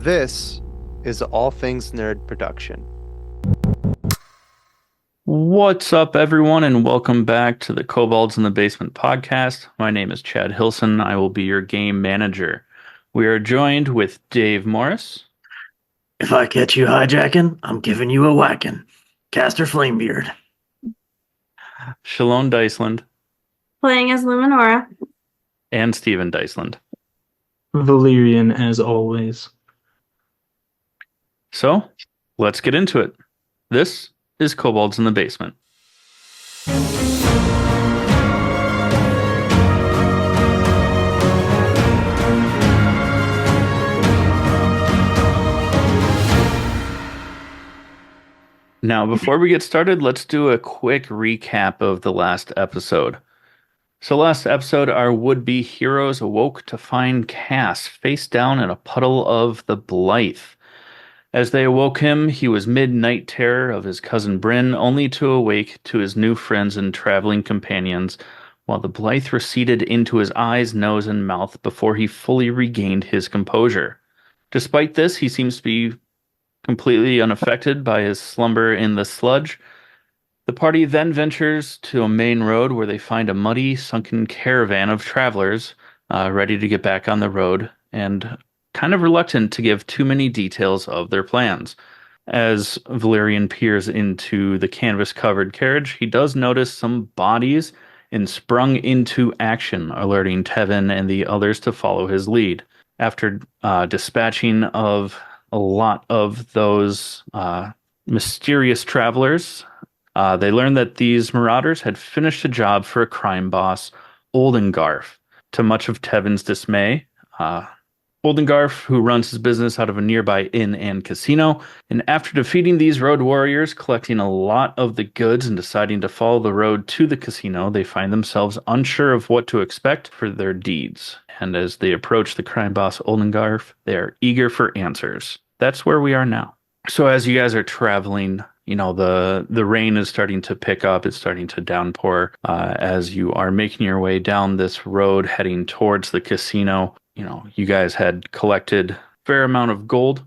This is All Things Nerd production. What's up, everyone, and welcome back to the Kobolds in the Basement podcast. My name is Chad Hillson. I will be your game manager. We are joined with Dave Morris, If I catch you hijacking, I'm giving you a whacking. Caster Flamebeard. Schaloan Dysland, Playing as Luminora. and Steven Dysland. Valerian, as always. So, let's get into it. This is Kobolds in the Basement. Now, before we get started, let's do a quick recap of the last episode. So last episode, our would-be heroes awoke to find Cass face down in a puddle of the Blythe. As they awoke him, he was mid-night terror of his cousin Bryn, only to awake to his new friends and traveling companions, while the Blythe receded into his eyes, nose, and mouth before he fully regained his composure. Despite this, he seems to be completely unaffected by his slumber in the sludge. The party then ventures to a main road where they find a muddy, sunken caravan of travelers ready to get back on the road and kind of reluctant to give too many details of their plans. As Valerian peers into the canvas-covered carriage, he does notice some bodies and sprung into action, alerting Tevin and the others to follow his lead. After dispatching of a lot of those mysterious travelers, they learned that these marauders had finished a job for a crime boss, Oldengarf. To much of Tevin's dismay, Oldengarf, who runs his business out of a nearby inn and casino, and after defeating these road warriors, collecting a lot of the goods and deciding to follow the road to the casino, they find themselves unsure of what to expect for their deeds. And as they approach the crime boss Oldengarf, they are eager for answers. That's where we are now. So as you guys are traveling, the rain is starting to pick up. It's starting to downpour as you are making your way down this road heading towards the casino. You guys had collected a fair amount of gold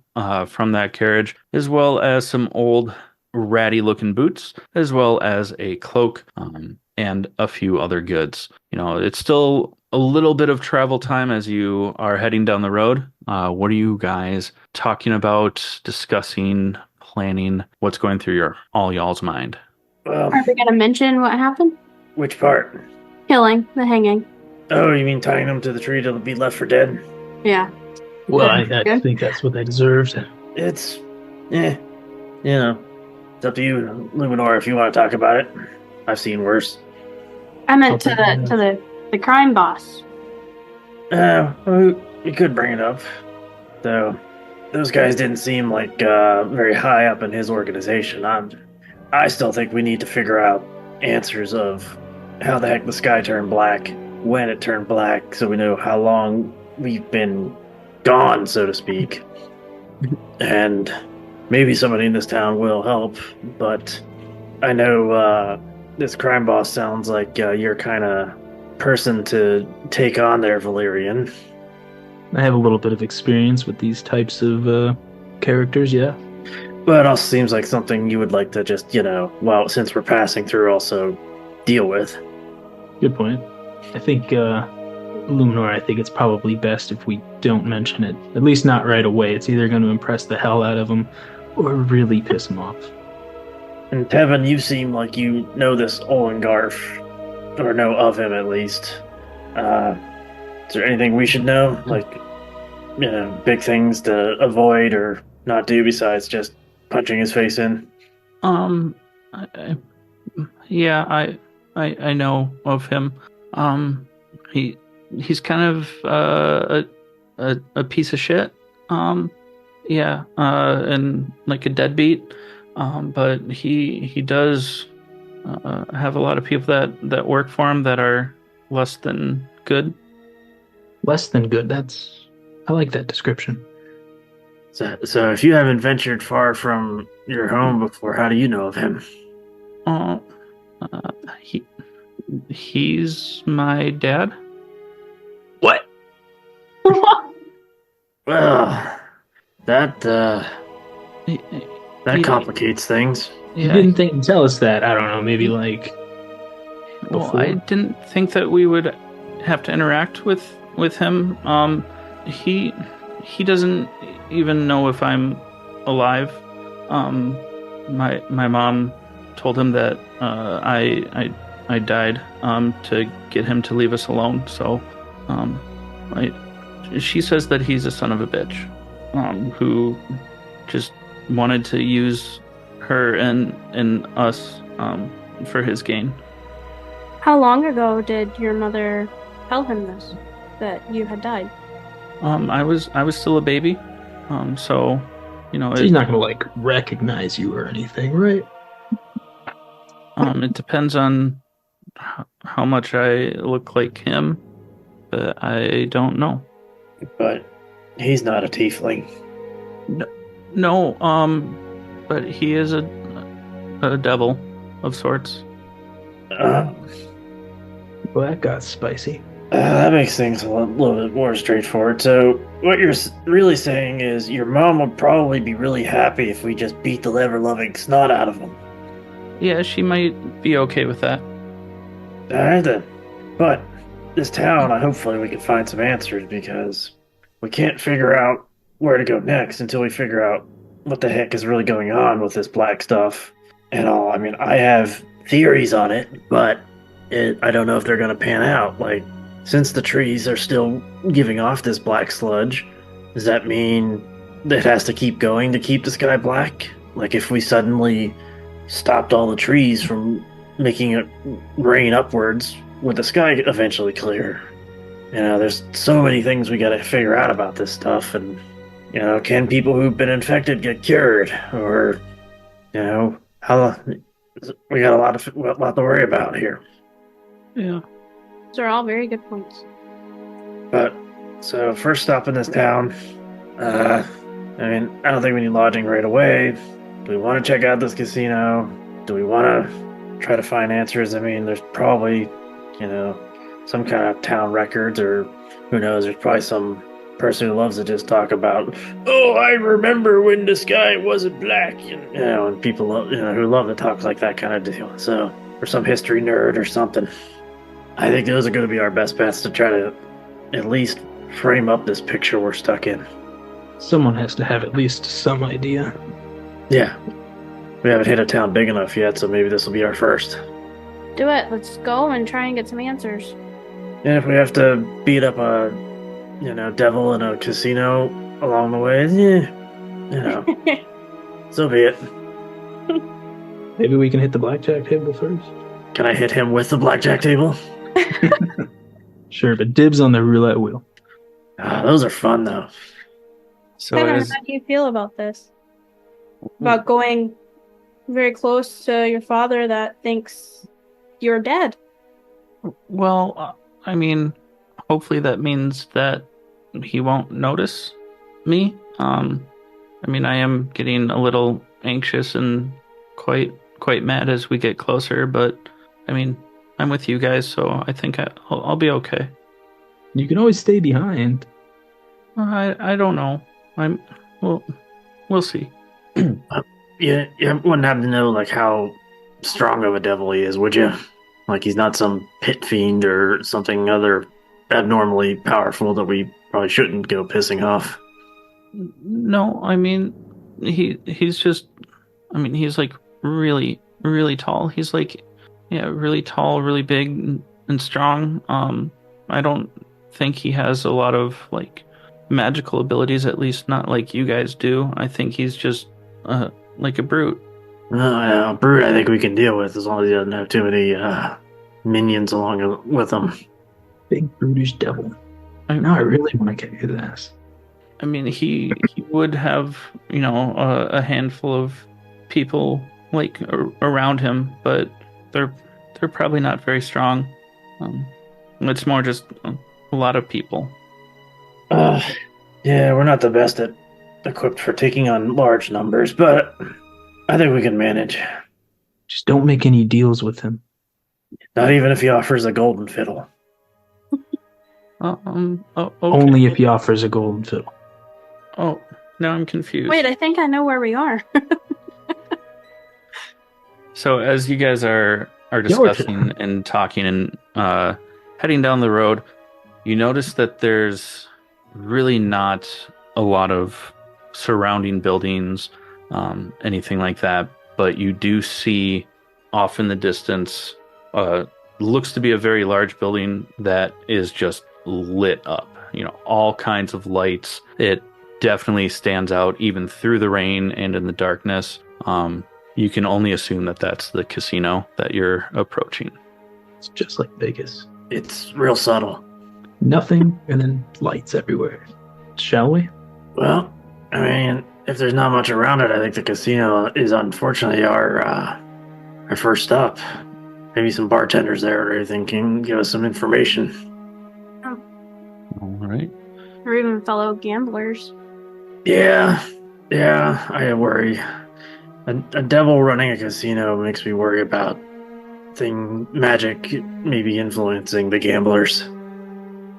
from that carriage, as well as some old ratty looking boots, as well as a cloak and a few other goods. It's still a little bit of travel time as you are heading down the road. What are you guys talking about, discussing, planning? What's going through all y'all's mind? Are we going to mention what happened? Which part? Killing, the hanging. Oh, you mean tying them to the tree to be left for dead? Yeah. Well, Good. I think that's what they deserved. It's, it's up to you, Luminora, if you want to talk about it. I've seen worse. I meant to the crime boss. We could bring it up. Though, those guys didn't seem like very high up in his organization. I still think we need to figure out answers of how the heck the sky turned black, when it turned black, so we know how long we've been gone, so to speak. And maybe somebody in this town will help, but I know this crime boss sounds like you're kind of person to take on there, Valerian. I have a little bit of experience with these types of characters, yeah. But it also seems like something you would like to just, since we're passing through, also deal with. Good point. I think, Luminor, I think it's probably best if we don't mention it. At least not right away. It's either going to impress the hell out of them or really piss them off. And Tevin, you seem like you know this Oldengarf, or know of him at least. Is there anything we should know? Like, big things to avoid or not do besides just punching his face in? I know of him. He's kind of a piece of shit. And like a deadbeat. But he does have a lot of people that work for him that are less than good. Less than good. I like that description. So if you haven't ventured far from your home before, how do you know of him? He's my dad. What? Well, That He- that he- complicates things. You yeah, didn't think to tell us that. I don't know. Maybe like well, before. I didn't think that we would have to interact with him. He doesn't even know if I'm alive. My mom told him that I died to get him to leave us alone. So, she says that he's a son of a bitch, who just wanted to use her and us for his gain. How long ago did your mother tell him this? That you had died? I was still a baby, so She's not gonna like recognize you or anything, right? it depends on how much I look like him, but I don't know. But he's not a tiefling. No, but he is a devil of sorts. Uh, Well, that got spicy. that makes things a little bit more straightforward. So, what you're really saying is your mom would probably be really happy if we just beat the ever-loving snot out of him. Yeah, she might be okay with that. Alright then. But this town, hopefully we can find some answers because we can't figure out where to go next until we figure out what the heck is really going on with this black stuff and all. I mean, I have theories on it, but I don't know if they're going to pan out. Like, since the trees are still giving off this black sludge, does that mean that it has to keep going to keep the sky black? Like, if we suddenly stopped all the trees from making it rain upwards, would the sky eventually clear? There's so many things we gotta figure out about this stuff, and, can people who've been infected get cured? Or, how... We got a lot to worry about here. Yeah. Those are all very good points. But, so, first stop in this town, I don't think we need lodging right away. Do we want to check out this casino? Do we want to try to find answers? I mean, there's probably, some kind of town records, or who knows, there's probably some person who loves to just talk about, oh, I remember when the sky wasn't black, and people love, who love to talk like that kind of deal. So, or some history nerd or something. I think those are going to be our best bets to try to at least frame up this picture we're stuck in. Someone has to have at least some idea. Yeah. We haven't hit a town big enough yet, so maybe this will be our first. Do it. Let's go and try and get some answers. And if we have to beat up a, devil in a casino along the way, so be it. Maybe we can hit the blackjack table first. Can I hit him with the blackjack table? Sure, but dibs on the roulette wheel. Those are fun, though. So Tanner, as how do you feel about this? About going very close to your father that thinks you're dead? well, I mean, hopefully that means that he won't notice me. I am getting a little anxious and quite mad as we get closer, but I'm with you guys, so I think I'll be okay. You can always stay behind. I don't know. We'll see. You wouldn't happen to know, like, how strong of a devil he is, would you? Like, he's not some pit fiend or something other abnormally powerful that we probably shouldn't go pissing off. No, he's just, he's like really, really tall. He's like, yeah, really tall, really big and strong. I don't think he has a lot of like magical abilities, at least not like you guys do. I think he's just like a brute. Yeah, brute I think we can deal with as long as he doesn't have too many minions along with him. Big brutish devil. Now I really want to kick his ass. He would have, a handful of people like around him, but they're probably not very strong. It's more just a lot of people. Yeah, we're not the best equipped for taking on large numbers, but I think we can manage. Just don't make any deals with him. Not even if he offers a golden fiddle. Okay. Only if he offers a golden fiddle. Oh, Now I'm confused. Wait, I think I know where we are. So as you guys are discussing and talking and heading down the road, you notice that there's really not a lot of surrounding buildings, anything like that. But you do see off in the distance, looks to be a very large building that is just lit up. All kinds of lights. It definitely stands out even through the rain and in the darkness. You can only assume that that's the casino that you're approaching. It's just like Vegas. It's real subtle. Nothing and then lights everywhere. Shall we? Well, I mean, if there's not much around it, I think the casino is unfortunately our first stop. Maybe some bartenders there or anything can give us some information. All right. Or even fellow gamblers. Yeah, I worry. A devil running a casino makes me worry about magic maybe influencing the gamblers.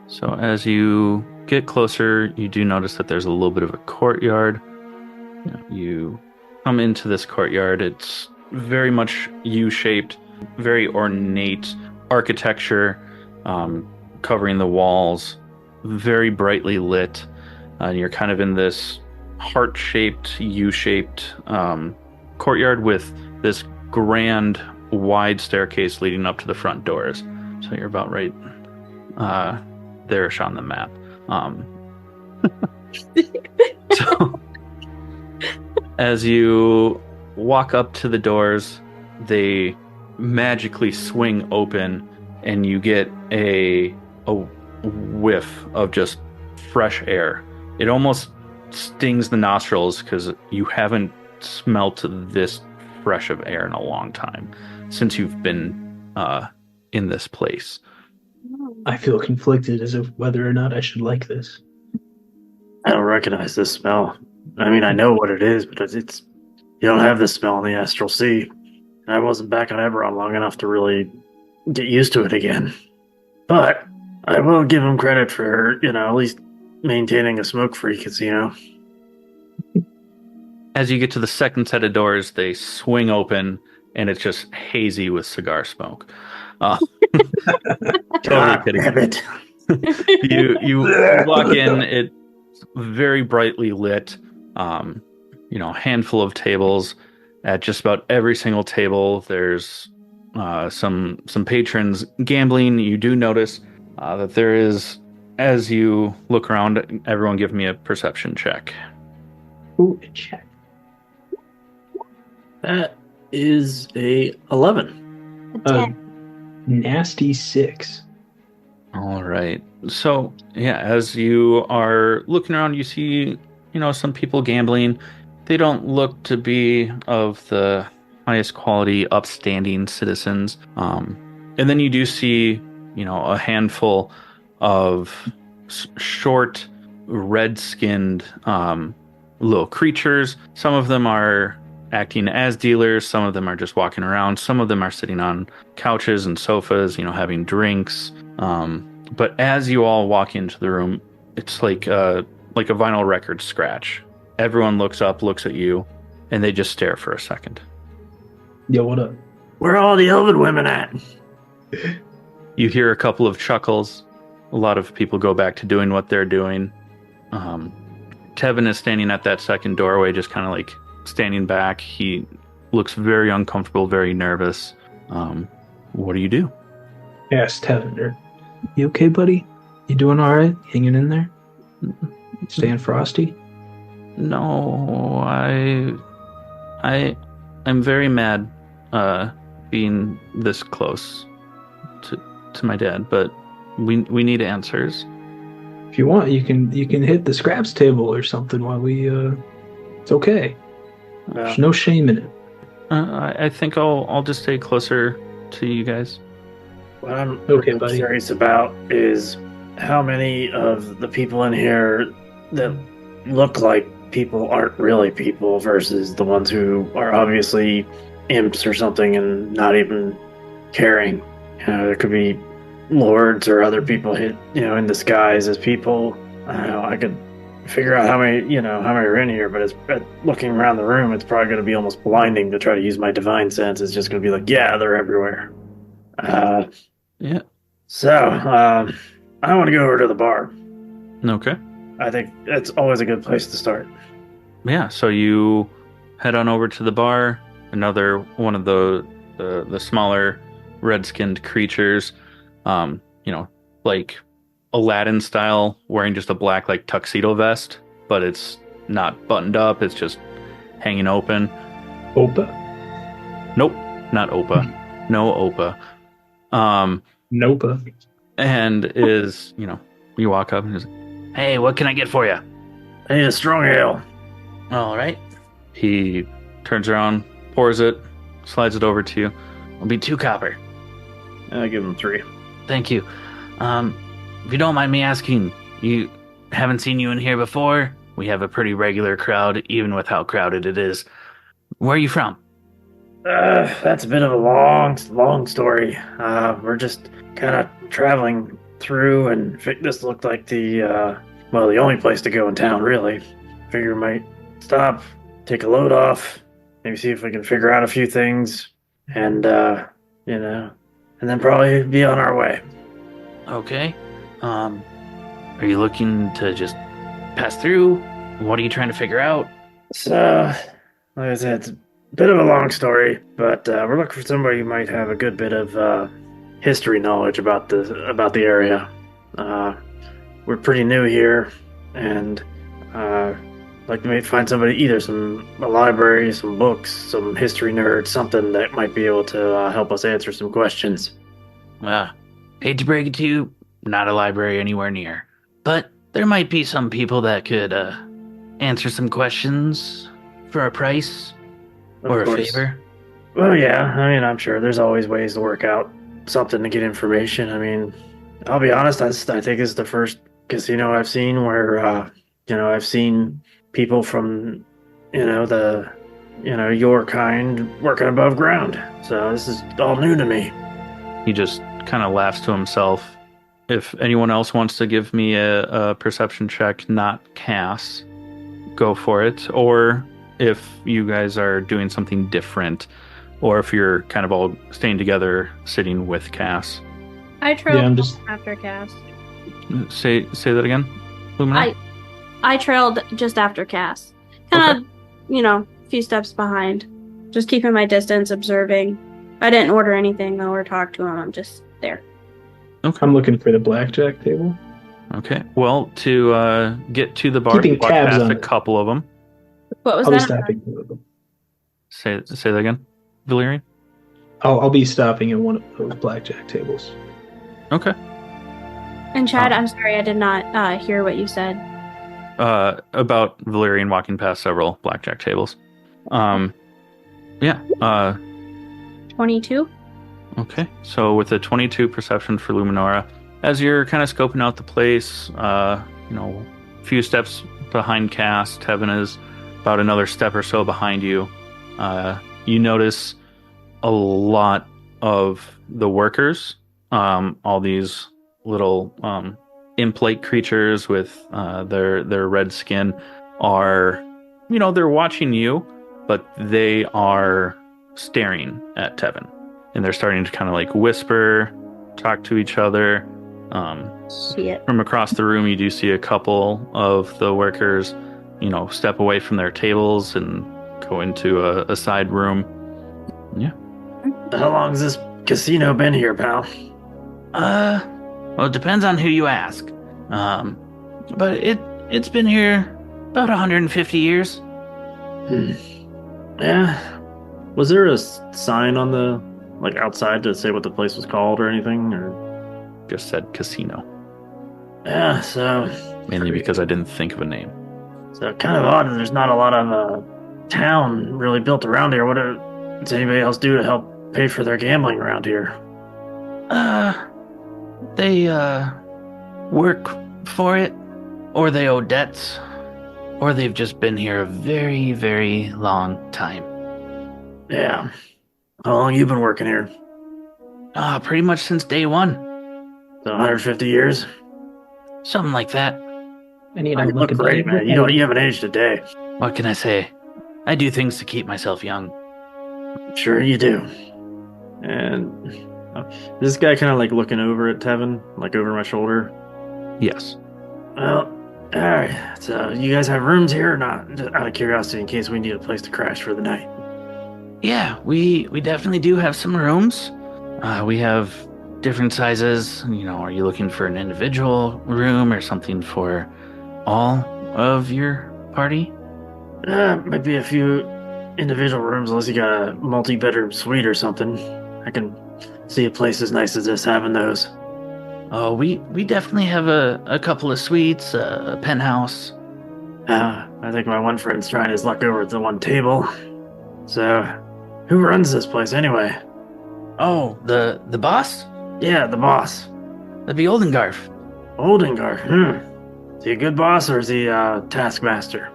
So as you get closer, you do notice that there's a little bit of a courtyard. You come into this courtyard. It's very much U-shaped, very ornate architecture, covering the walls, very brightly lit. And you're kind of in this heart-shaped, U-shaped courtyard with this grand, wide staircase leading up to the front doors. So you're about right there-ish on the map. So as you walk up to the doors, they magically swing open, and you get a whiff of just fresh air. It almost stings the nostrils because you haven't smelt this fresh of air in a long time since you've been in this place. I feel conflicted as of whether or not I should like this. I don't recognize this smell. I mean, I know what it is, but it's you don't have this smell in the Astral Sea. And I wasn't back on Eberron long enough to really get used to it again. But I will give him credit for, at least maintaining a smoke-free casino. As you get to the second set of doors, they swing open, and it's just hazy with cigar smoke. Totally kidding. Damn it. You walk in, it's very brightly lit. Handful of tables. At just about every single table, there's some patrons gambling. You do notice that there is, as you look around, everyone give me a perception check. Ooh, a check. That is a 11. A 10. Nasty 6. All right. So, yeah, as you are looking around, you see, some people gambling. They don't look to be of the highest quality, upstanding citizens. And then you do see, a handful of short, red-skinned little creatures. Some of them are acting as dealers. Some of them are just walking around. Some of them are sitting on couches and sofas, having drinks. But as you all walk into the room, it's like a vinyl record scratch. Everyone looks up, looks at you, and they just stare for a second. Yo, what up? Where are all the elven women at? You hear a couple of chuckles. A lot of people go back to doing what they're doing. Tevin is standing at that second doorway, just kind of like standing back. He looks very uncomfortable, very nervous. What do you do? Ask Tevin. You okay, buddy? You doing all right? Hanging in there? Staying frosty? No, I'm very mad being this close to my dad, but we need answers. If you want, you can hit the scraps table or something while we it's okay. There's no shame in it. I think I'll just stay closer to you guys. What I'm Okay, buddy. curious about is how many of the people in here that look like people aren't really people versus the ones who are obviously imps or something and not even caring. There could be lords or other people in disguise as people. I don't know. I could figure out how many are in here, but looking around the room, it's probably going to be almost blinding to try to use my divine sense. It's just going to be like, yeah, they're everywhere. Yeah. So, I want to go over to the bar. Okay. I think that's always a good place to start. Yeah, so you head on over to the bar. Another one of the smaller red-skinned creatures, like Aladdin style, wearing just a black like tuxedo vest, but it's not buttoned up. It's just hanging open. Opa? Nope, not Opa. No Opa. Nopa. And is you walk up and is, hey, what can I get for you? I need a strong ale. All right. He turns around, pours it, slides it over to you. It'll be 2 copper. I give him 3. Thank you. If you don't mind me asking, you haven't seen you in here before? We have a pretty regular crowd, even with how crowded it is. Where are you from? That's a bit of a long story. We're just kind of traveling through, and this looked like the only place to go in town, really. Figure we might stop, take a load off, maybe see if we can figure out a few things, and and then probably be on our way. Okay. Are you looking to just pass through? What are you trying to figure out? So, like I said, it's a bit of a long story, but we're looking for somebody who might have a good bit of history knowledge about the area. We're pretty new here, and like to maybe find somebody, either a library, some books, some history nerd, something that might be able to help us answer some questions. Hate to break it to you, not a library anywhere near. But there might be some people that could answer some questions for a price or a favor. Well, yeah, I mean, I'm sure there's always ways to work out something to get information. I mean, I'll be honest, I think it's the first casino I've seen where, I've seen people from, your kind working above ground. So this is all new to me. He just kind of laughs to himself. If anyone else wants to give me a perception check, not Cass, go for it. Or if you guys are doing something different, or if you're kind of all staying together, sitting with Cass. I trailed after Cass. Say that again, Luminora? I trailed just after Cass. Kind of, a few steps behind. Just keeping my distance, observing. I didn't order anything, though, or talk to him. I'm just there. Okay. I'm looking for the blackjack table. Okay. Well, to get to the bar, Keeping walk tabs past on a it. couple of them. What was I'll be that? stopping at one of them. Say that again, Valerian? I'll be stopping at one of those blackjack tables. Okay. And Chad, I'm sorry, I did not hear what you said. About Valerian walking past several blackjack tables. Yeah. 22? Okay. So with a 22 perception for Luminora, as you're kind of scoping out the place, a few steps behind Cass, Tevin is about another step or so behind you. You notice a lot of the workers, all these little imp-like creatures with their red skin are, they're watching you, but they are staring at Tevin. And they're starting to kind of like whisper, talk to each other. Shit. From across the room, you do see a couple of the workers, step away from their tables and go into a side room. Yeah. How long has this casino been here, pal? Well, it depends on who you ask. But it's been here about 150 years. Yeah. Was there a sign on the outside to say what the place was called or anything, or Just said casino. yeah? So Mainly because I didn't think of a name. so kind of odd that there's not a lot of town really built around here. What does anybody else do to help pay for their gambling around here? They work for it, or they owe debts, or they've just been here a very, very long time. Yeah. How long you been working here? Pretty much since day one. So 150 years? Something like that. I need You to look great, man. You haven't aged a day. What can I say? I do things to keep myself young. Sure you do. And this guy kind of like looking over at Tevin, like over my shoulder. Yes. Well, all right. So you guys have rooms here or not? Just out of curiosity, in case we need a place to crash for the night. Yeah, we definitely do have some rooms. We have different sizes. You know, are you looking for an individual room or something for all of your party? Might be a few individual rooms, unless you got a multi-bedroom suite or something. I can see a place as nice as this having those. Oh, we definitely have a couple of suites, a penthouse. I think my one friend's trying his luck over at the one table. So, who runs this place anyway? Oh, the boss? Yeah, the boss. That'd be Oldengarf. Oldengarf. Is he a good boss or is he a taskmaster?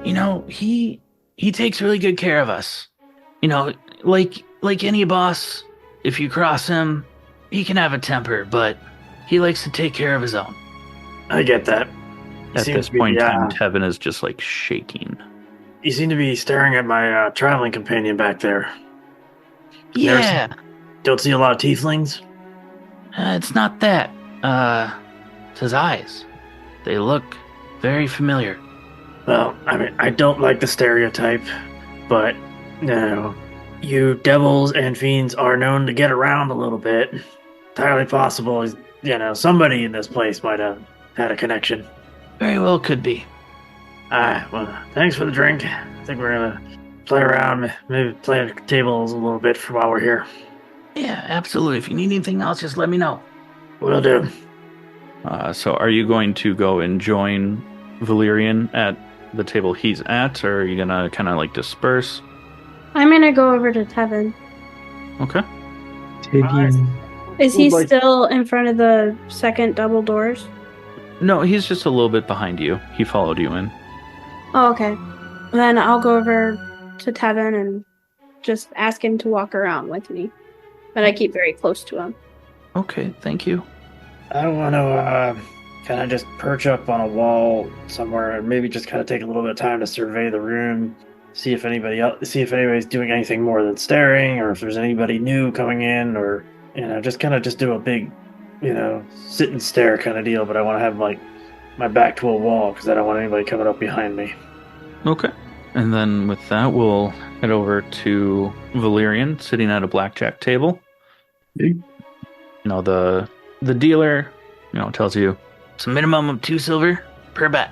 You know, he takes really good care of us. You know, like any boss, if you cross him, he can have a temper, but he likes to take care of his own. I get that. At this point in time, Tevin is just like shaking. You seem to be staring at my traveling companion back there. Yeah. Don't see a lot of tieflings? It's not that. It's his eyes. They look very familiar. Well, I mean, I don't like the stereotype, but, you devils and fiends are known to get around a little bit. Entirely possible, somebody in this place might have had a connection. Very well could be. Well, thanks for the drink. I think we're gonna play around, maybe play tables a little bit for while we're here. Yeah, absolutely. If you need anything else, just let me know. Will do. So are you going to go and join Valerian at the table he's at, or are you gonna kind of like disperse? I'm gonna go over to Tevin. Okay. Is he still in front of the second double doors? No, he's just a little bit behind you. He followed you in. Oh, okay. Then I'll go over to Tevin and just ask him to walk around with me. But I keep very close to him. Okay, thank you. I want to kind of just perch up on a wall somewhere and maybe just kind of take a little bit of time to survey the room, see if anybody's doing anything more than staring, or if there's anybody new coming in, or just do a big, sit and stare kind of deal. But I want to have like my back to a wall because I don't want anybody coming up behind me. Okay. And then with that, we'll head over to Valerian sitting at a blackjack table. The dealer, tells you it's a minimum of 2 silver per bet.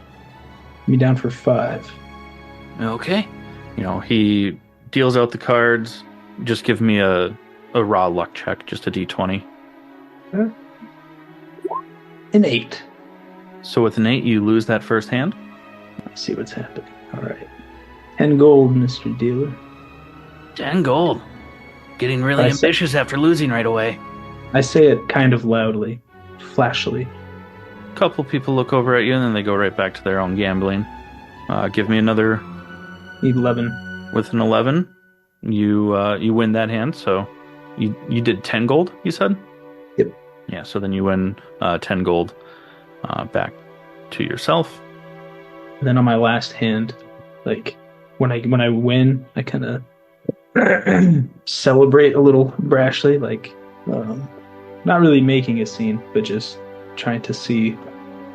Me down for 5. Okay. He deals out the cards. Just give me a raw luck check, just a d20. An 8. So with an 8, you lose that first hand? Let's see what's happening. All right. 10 gold, Mr. Dealer. 10 gold. Getting really ambitious after losing right away. I say it kind of loudly, flashily. A couple people look over at you, and then they go right back to their own gambling. Give me another 11. With an 11, you win that hand. So you did 10 gold, you said? Yep. Yeah, so then you win 10 gold back to yourself. And then on my last hand, like when I win, I kind of celebrate a little brashly, like not really making a scene, but just trying to see.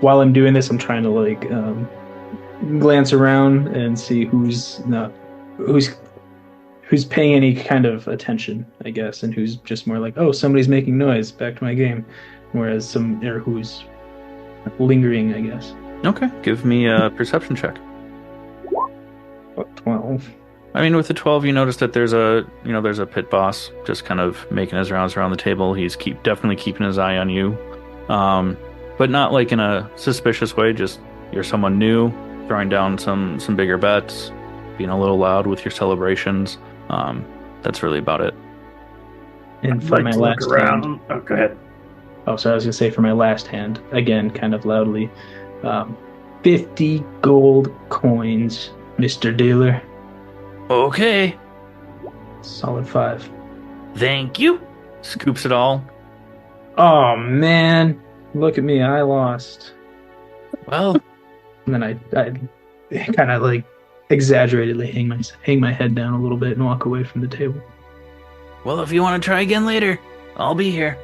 While I'm doing this, I'm trying to like glance around and see who's paying any kind of attention, I guess, and who's just more like, oh, somebody's making noise, back to my game, whereas who's lingering, I guess. Okay, give me a perception check. 12. I mean, with the 12, you notice that there's a pit boss just kind of making his rounds around the table. He's definitely keeping his eye on you, but not like in a suspicious way. Just you're someone new, throwing down some bigger bets, being a little loud with your celebrations. That's really about it. And for my last hand, oh, go ahead. Oh, so I was gonna say for my last hand, again, kind of loudly, 50 gold coins, Mr. Dealer. Okay. Solid 5. Thank you. Scoops it all. Oh man, look at me, I lost. Well, And then I kind of like exaggeratedly hang my head down a little bit and walk away from the table. Well, if you want to try again later, I'll be here.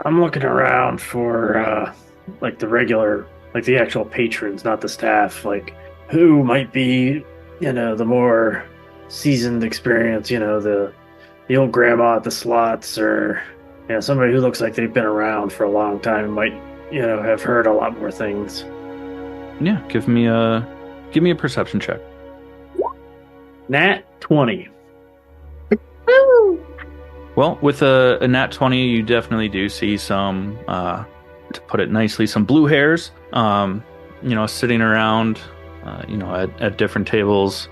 I'm looking around for like the regular, like the actual patrons, not the staff. Like who might be, the more seasoned experience. The old grandma at the slots, or somebody who looks like they've been around for a long time and might have heard a lot more things. Yeah, give me a perception check. Nat 20. Well, with a nat 20, you definitely do see some, to put it nicely, some blue hairs, sitting around, at different tables,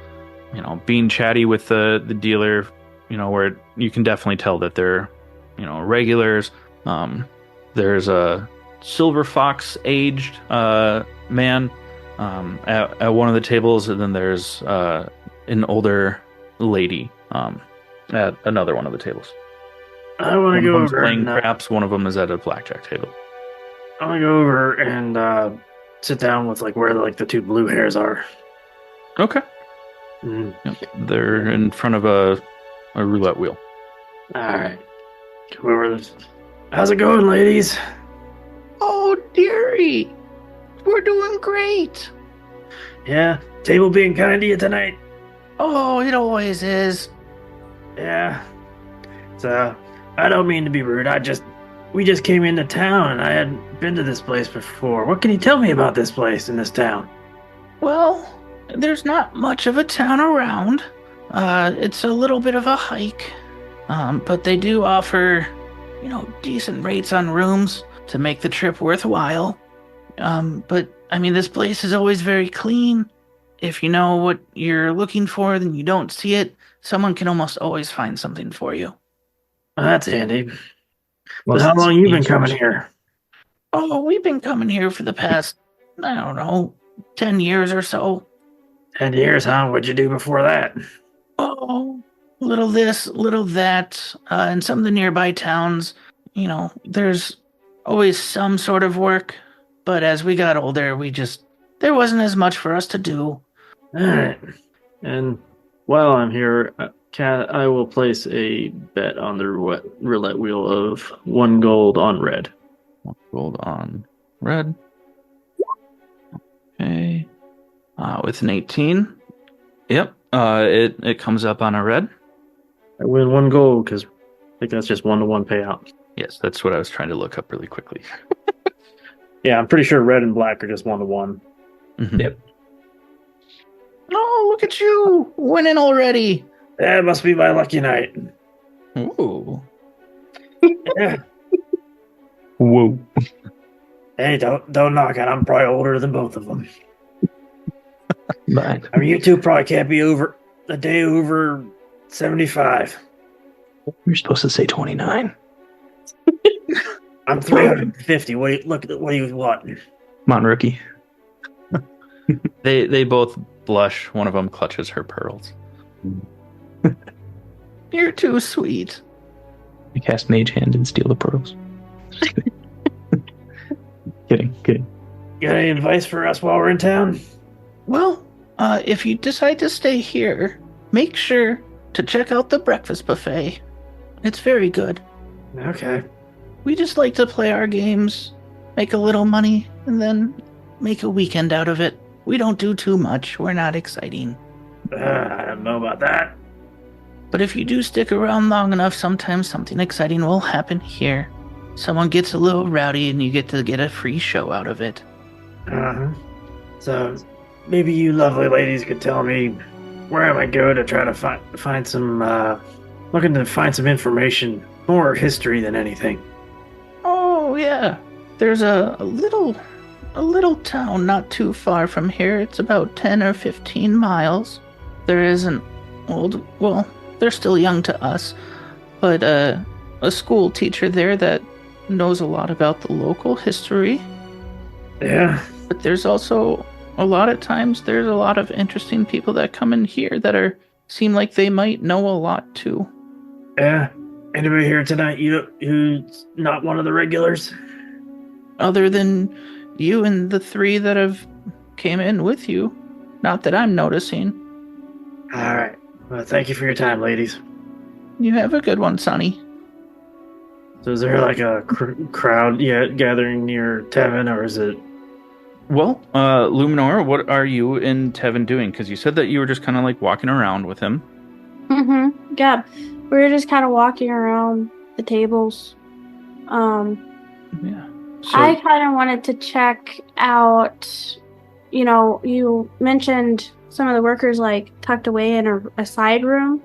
being chatty with the dealer, where you can definitely tell that they're, regulars. There's a silver fox aged man at one of the tables, and then there's an older lady at another one of the tables. I want to go over playing and, craps. One of them is at a blackjack table. I want to go over and sit down with like where like the two blue hairs are. Okay. Mm. Yep. They're in front of a roulette wheel. All right. Come over. How's it going, ladies? Oh, dearie. We're doing great. Yeah. Table being kind to you tonight? Oh, it always is. Yeah. So, I don't mean to be rude. We just came into town and I hadn't been to this place before. What can you tell me about this place in this town? Well, there's not much of a town around. It's a little bit of a hike. But they do offer, decent rates on rooms to make the trip worthwhile. But, I mean, this place is always very clean. If you know what you're looking for, then you don't see it, someone can almost always find something for you. That's handy. Well, But how long you been seems- coming here? Oh, we've been coming here for the past, 10 years or so. 10 years, huh? What'd you do before that? Oh, little this, little that, in some of the nearby towns, there's always some sort of work. But as we got older, there wasn't as much for us to do. Alright. And while I'm here, Kat, I will place a bet on the roulette wheel of 1 gold on red. 1 gold on red. Okay. With an 18. Yep. It comes up on a red. I win 1 gold because I think that's just 1-to-1 payout. Yes, that's what I was trying to look up really quickly. Yeah, I'm pretty sure red and black are just 1-to-1. Mhm. Yep. Oh, look at you winning already. That must be my lucky night. Ooh. Yeah. Whoa. Hey, don't knock it. I'm probably older than both of them. But I mean, you two probably can't be over a day over 75. you're supposed to say 29. I'm 350. What do you want? Come on, rookie. They both blush. One of them clutches her pearls. You're too sweet. I cast Mage Hand and steal the pearls. Kidding. Got any advice for us while we're in town? Well, if you decide to stay here, make sure to check out the breakfast buffet. It's very good. Okay. We just like to play our games, make a little money, and then make a weekend out of it. We don't do too much. We're not exciting. I don't know about that. But if you do stick around long enough, sometimes something exciting will happen here. Someone gets a little rowdy and you get to get a free show out of it. Uh-huh. So maybe you lovely ladies could tell me where I might go to try to find some looking to find some information, more history than anything. Oh, yeah. There's a little town not too far from here. It's about 10 or 15 miles. There is an they're still young to us, but a school teacher there that knows a lot about the local history. Yeah. But there's also a lot of times there's a lot of interesting people that come in here that seem like they might know a lot too. Yeah. Anybody here tonight who's not one of the regulars? Other than you and the 3 that have came in with you. Not that I'm noticing. All right. Well, thank you for your time, ladies. You have a good one, Sonny. So is there like a crowd yet gathering near Tevin, or is it... Well, Luminora, what are you and Tevin doing? Because you said that you were just kind of like walking around with him. Mm-hmm. Yeah. We were just kind of walking around the tables. Yeah. So, I kind of wanted to check out, you mentioned some of the workers like tucked away in a side room.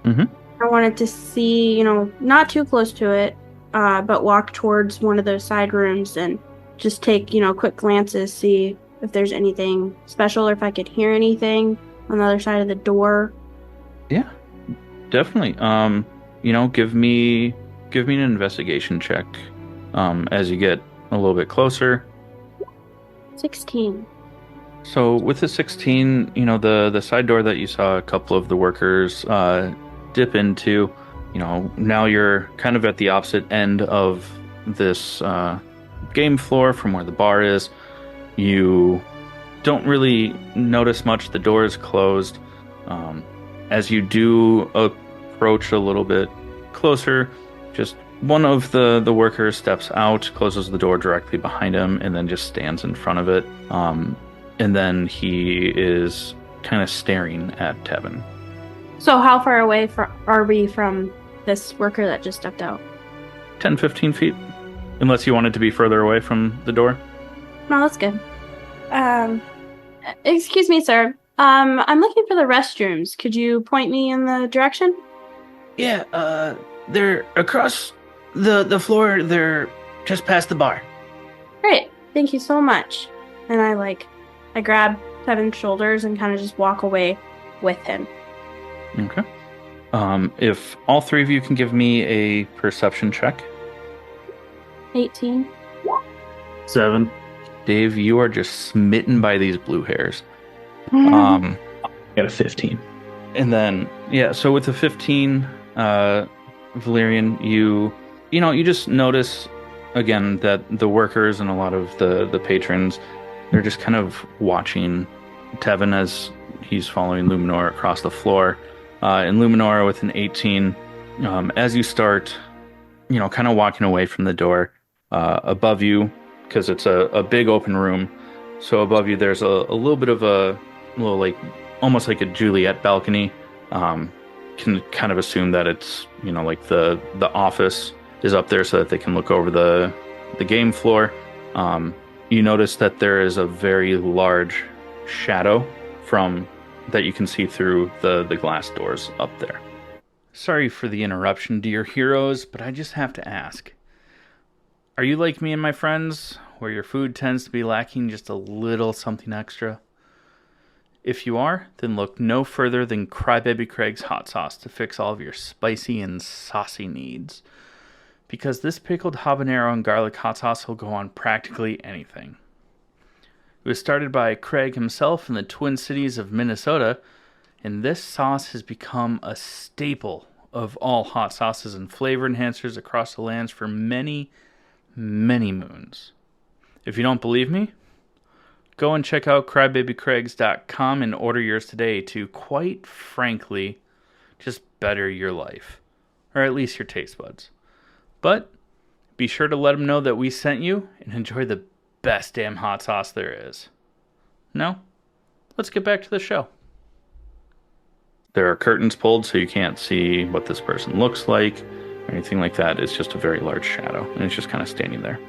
Mm-hmm. I wanted to see, not too close to it, but walk towards one of those side rooms and just take, quick glances, see if there's anything special or if I could hear anything on the other side of the door. Yeah, definitely. Give me an investigation check as you get a little bit closer. 16. So with the 16, the side door that you saw a couple of the workers dip into, now you're kind of at the opposite end of this game floor from where the bar is. You don't really notice much. The door is closed. As you do approach a little bit closer, just one of the workers steps out, closes the door directly behind him, and then just stands in front of it. And then he is kind of staring at Tevin. So how far away are we from this worker that just stepped out? 10, 15 feet. Unless you wanted to be further away from the door. No, that's good. Excuse me, sir. I'm looking for the restrooms. Could you point me in the direction? Yeah, they're across the floor. They're just past the bar. Great. Thank you so much. And I grab Tevin's shoulders and kind of just walk away with him. Okay. If all three of you can give me a perception check. 18. 7. Dave, you are just smitten by these blue hairs. I got a 15. And then, so with the 15, Valerian, you just notice, again, that the workers and a lot of the patrons, they're just kind of watching Tevin as he's following Luminora across the floor. And Luminora with an 18, as you start, kind of walking away from the door, above you, because it's a big open room. So above you, there's a little bit of a little, like, almost like a Juliet balcony. Can kind of assume that it's, like the office is up there so that they can look over the game floor. You notice that there is a very large shadow that you can see through the glass doors up there. Sorry for the interruption, dear heroes, but I just have to ask. Are you like me and my friends, where your food tends to be lacking just a little something extra? If you are, then look no further than Crybaby Craig's hot sauce to fix all of your spicy and saucy needs. Because this pickled habanero and garlic hot sauce will go on practically anything. It was started by Craig himself in the Twin Cities of Minnesota, and this sauce has become a staple of all hot sauces and flavor enhancers across the lands for many, many moons. If you don't believe me, go and check out crybabycraigs.com and order yours today to, quite frankly, just better your life. Or at least your taste buds. But be sure to let them know that we sent you and enjoy the best damn hot sauce there is. Now, let's get back to the show. There are curtains pulled so you can't see what this person looks like or anything like that. It's just a very large shadow, and it's just kind of standing there.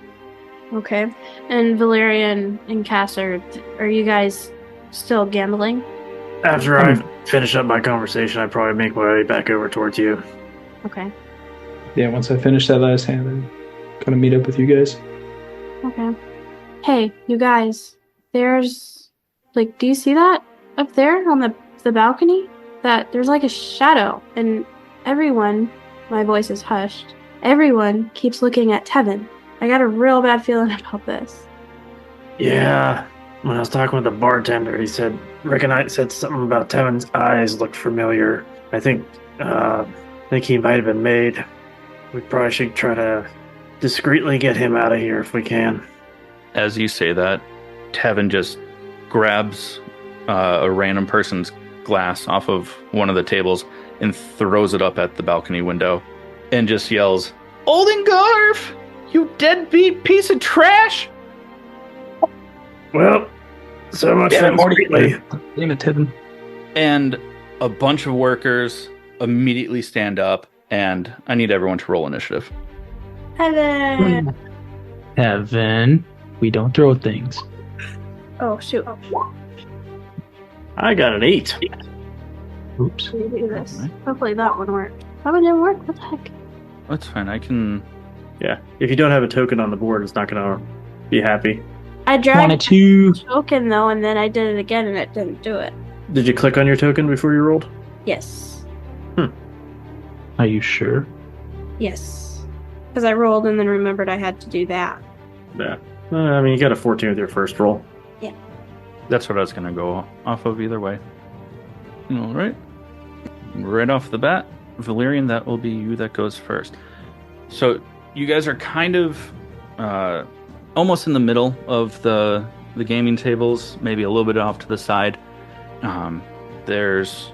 Okay. And Valerian and Cass, are you guys still gambling? After I finish up my conversation, I'd probably make my way back over towards you. Okay. Yeah, once I finish that last hand, then kind of meet up with you guys. Okay. Hey, you guys. There's, do you see that up there on the balcony? That there's a shadow, and everyone, my voice is hushed, everyone keeps looking at Tevin. I got a real bad feeling about this. Yeah, when I was talking with the bartender, he said something about Tevin's eyes looked familiar. I think he might have been made. We probably should try to discreetly get him out of here if we can. As you say that, Tevin just grabs a random person's glass off of one of the tables and throws it up at the balcony window and just yells, "Oldengarf! You deadbeat piece of trash!" Well, so much Damn it, for Morty. Morty. Damn it, Tevin. And a bunch of workers immediately stand up, and I need everyone to roll initiative. Tevin. Tevin, we don't throw things. Oh shoot! I got an 8. Oops. Let me do this. Alright. Hopefully that one worked. That one didn't work. What the heck? That's fine. I can. Yeah, if you don't have a token on the board, it's not going to be happy. I One or dragged two. the token though, and then I did it again, and it didn't do it. Did you click on your token before you rolled? Yes. Are you sure? Yes. Because I rolled and then remembered I had to do that. Yeah. I mean, you got a 14 with your first roll. That's what I was going to go off of either way. All right. Right off the bat, Valerian, that will be you that goes first. So you guys are kind of almost in the middle of the gaming tables, maybe a little bit off to the side. There's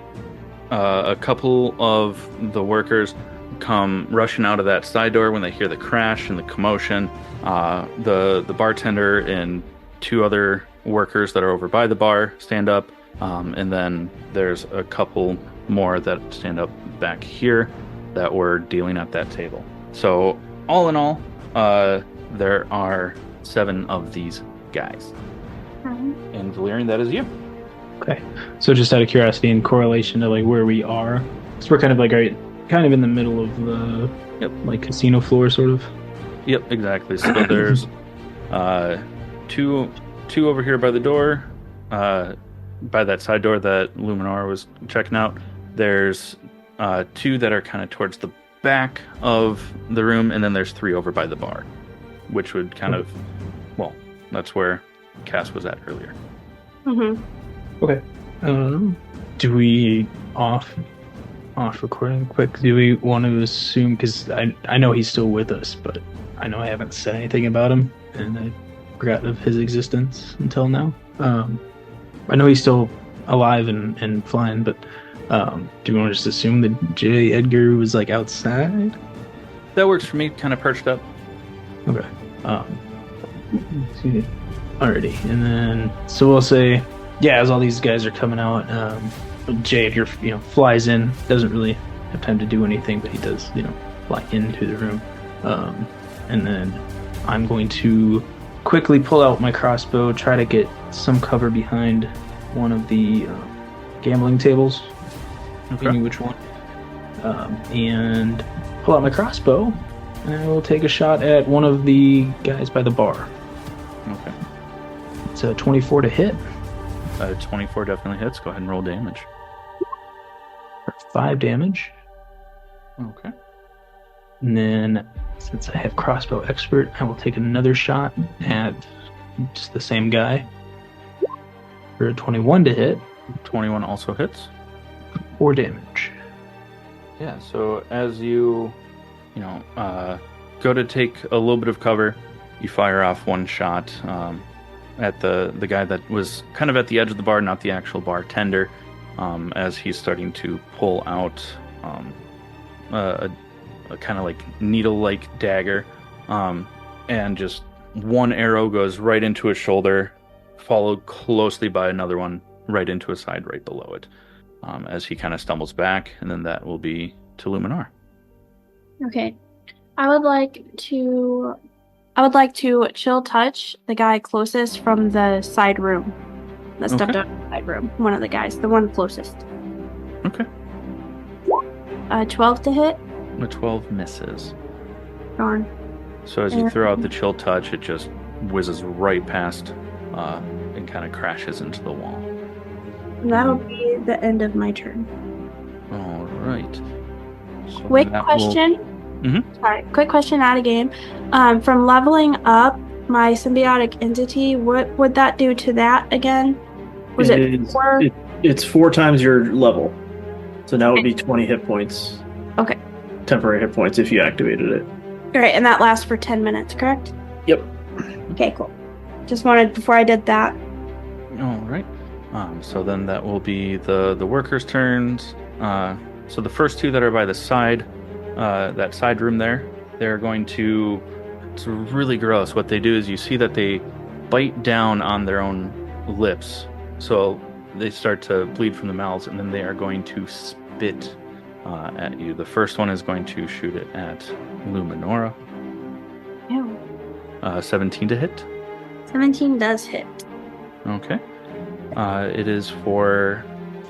a couple of the workers come rushing out of that side door when they hear the crash and the commotion. The bartender and 2 other workers that are over by the bar stand up, and then there's a couple more that stand up back here that were dealing at that table. So all in all, there are 7 of these guys. And Valerian, that is you. Okay. So just out of curiosity, in correlation to like where we are, so we're kind of like kind of in the middle of the like casino floor, sort of. Yep, exactly. So there's two over here by the door, by that side door that Luminora was checking out. There's 2 that are kind of towards the back of the room, and then there's 3 over by the bar, which would kind of, well, that's where Cass was at earlier. Mm-hmm. Okay. Do we off recording quick? Do we want to assume, because I know he's still with us, but I know I haven't said anything about him, and I forgot of his existence until now. I know he's still alive and flying, but do we want to just assume that J. Edgar was like outside? That works for me, kind of perched up. Okay. Alrighty, and then so we'll say, yeah, as all these guys are coming out, Jay, if you're flies in, doesn't really have time to do anything, but he does fly into the room, and then I'm going to quickly pull out my crossbow, try to get some cover behind one of the gambling tables, thinking which one, and pull out my crossbow, and I will take a shot at one of the guys by the bar. Okay. It's a 24 to hit. 24 definitely hits. Go ahead and roll damage. For 5 damage. Okay. And then, since I have crossbow expert, I will take another shot at just the same guy for a 21 to hit. 21 also hits. 4 damage. Yeah, so as you go to take a little bit of cover, you fire off one shot at the guy that was kind of at the edge of the bar, not the actual bartender, as he's starting to pull out a kind of like needle-like dagger, and just one arrow goes right into his shoulder, followed closely by another one right into his side right below it, as he kind of stumbles back, and then that will be to Luminar. Okay. I would like to chill touch the guy closest from the side room. That stepped out of the side room. One of the guys. The one closest. Okay. 12 to hit. The 12 misses. Darn. So as you throw out the chill touch, it just whizzes right past and kind of crashes into the wall. And that'll be the end of my turn. All right. So Quick that question. Mhm. Sorry. Quick question out of game. From leveling up my symbiotic entity, what would that do to that again? Was it 4? It's 4 times your level. So now it would be 20 hit points. Okay. Temporary hit points if you activated it. All right, and that lasts for 10 minutes, correct? Yep. Okay, cool. Just wanted, before I did that. All So then that will be the workers' turns. So the first two that are by the side, that side room there, they're going to. It's really gross. What they do is you see that they bite down on their own lips, so they start to bleed from the mouths, and then they are going to spit at you. The first one is going to shoot it at Luminora. Ew. 17 to hit. 17 does hit. Okay. It is for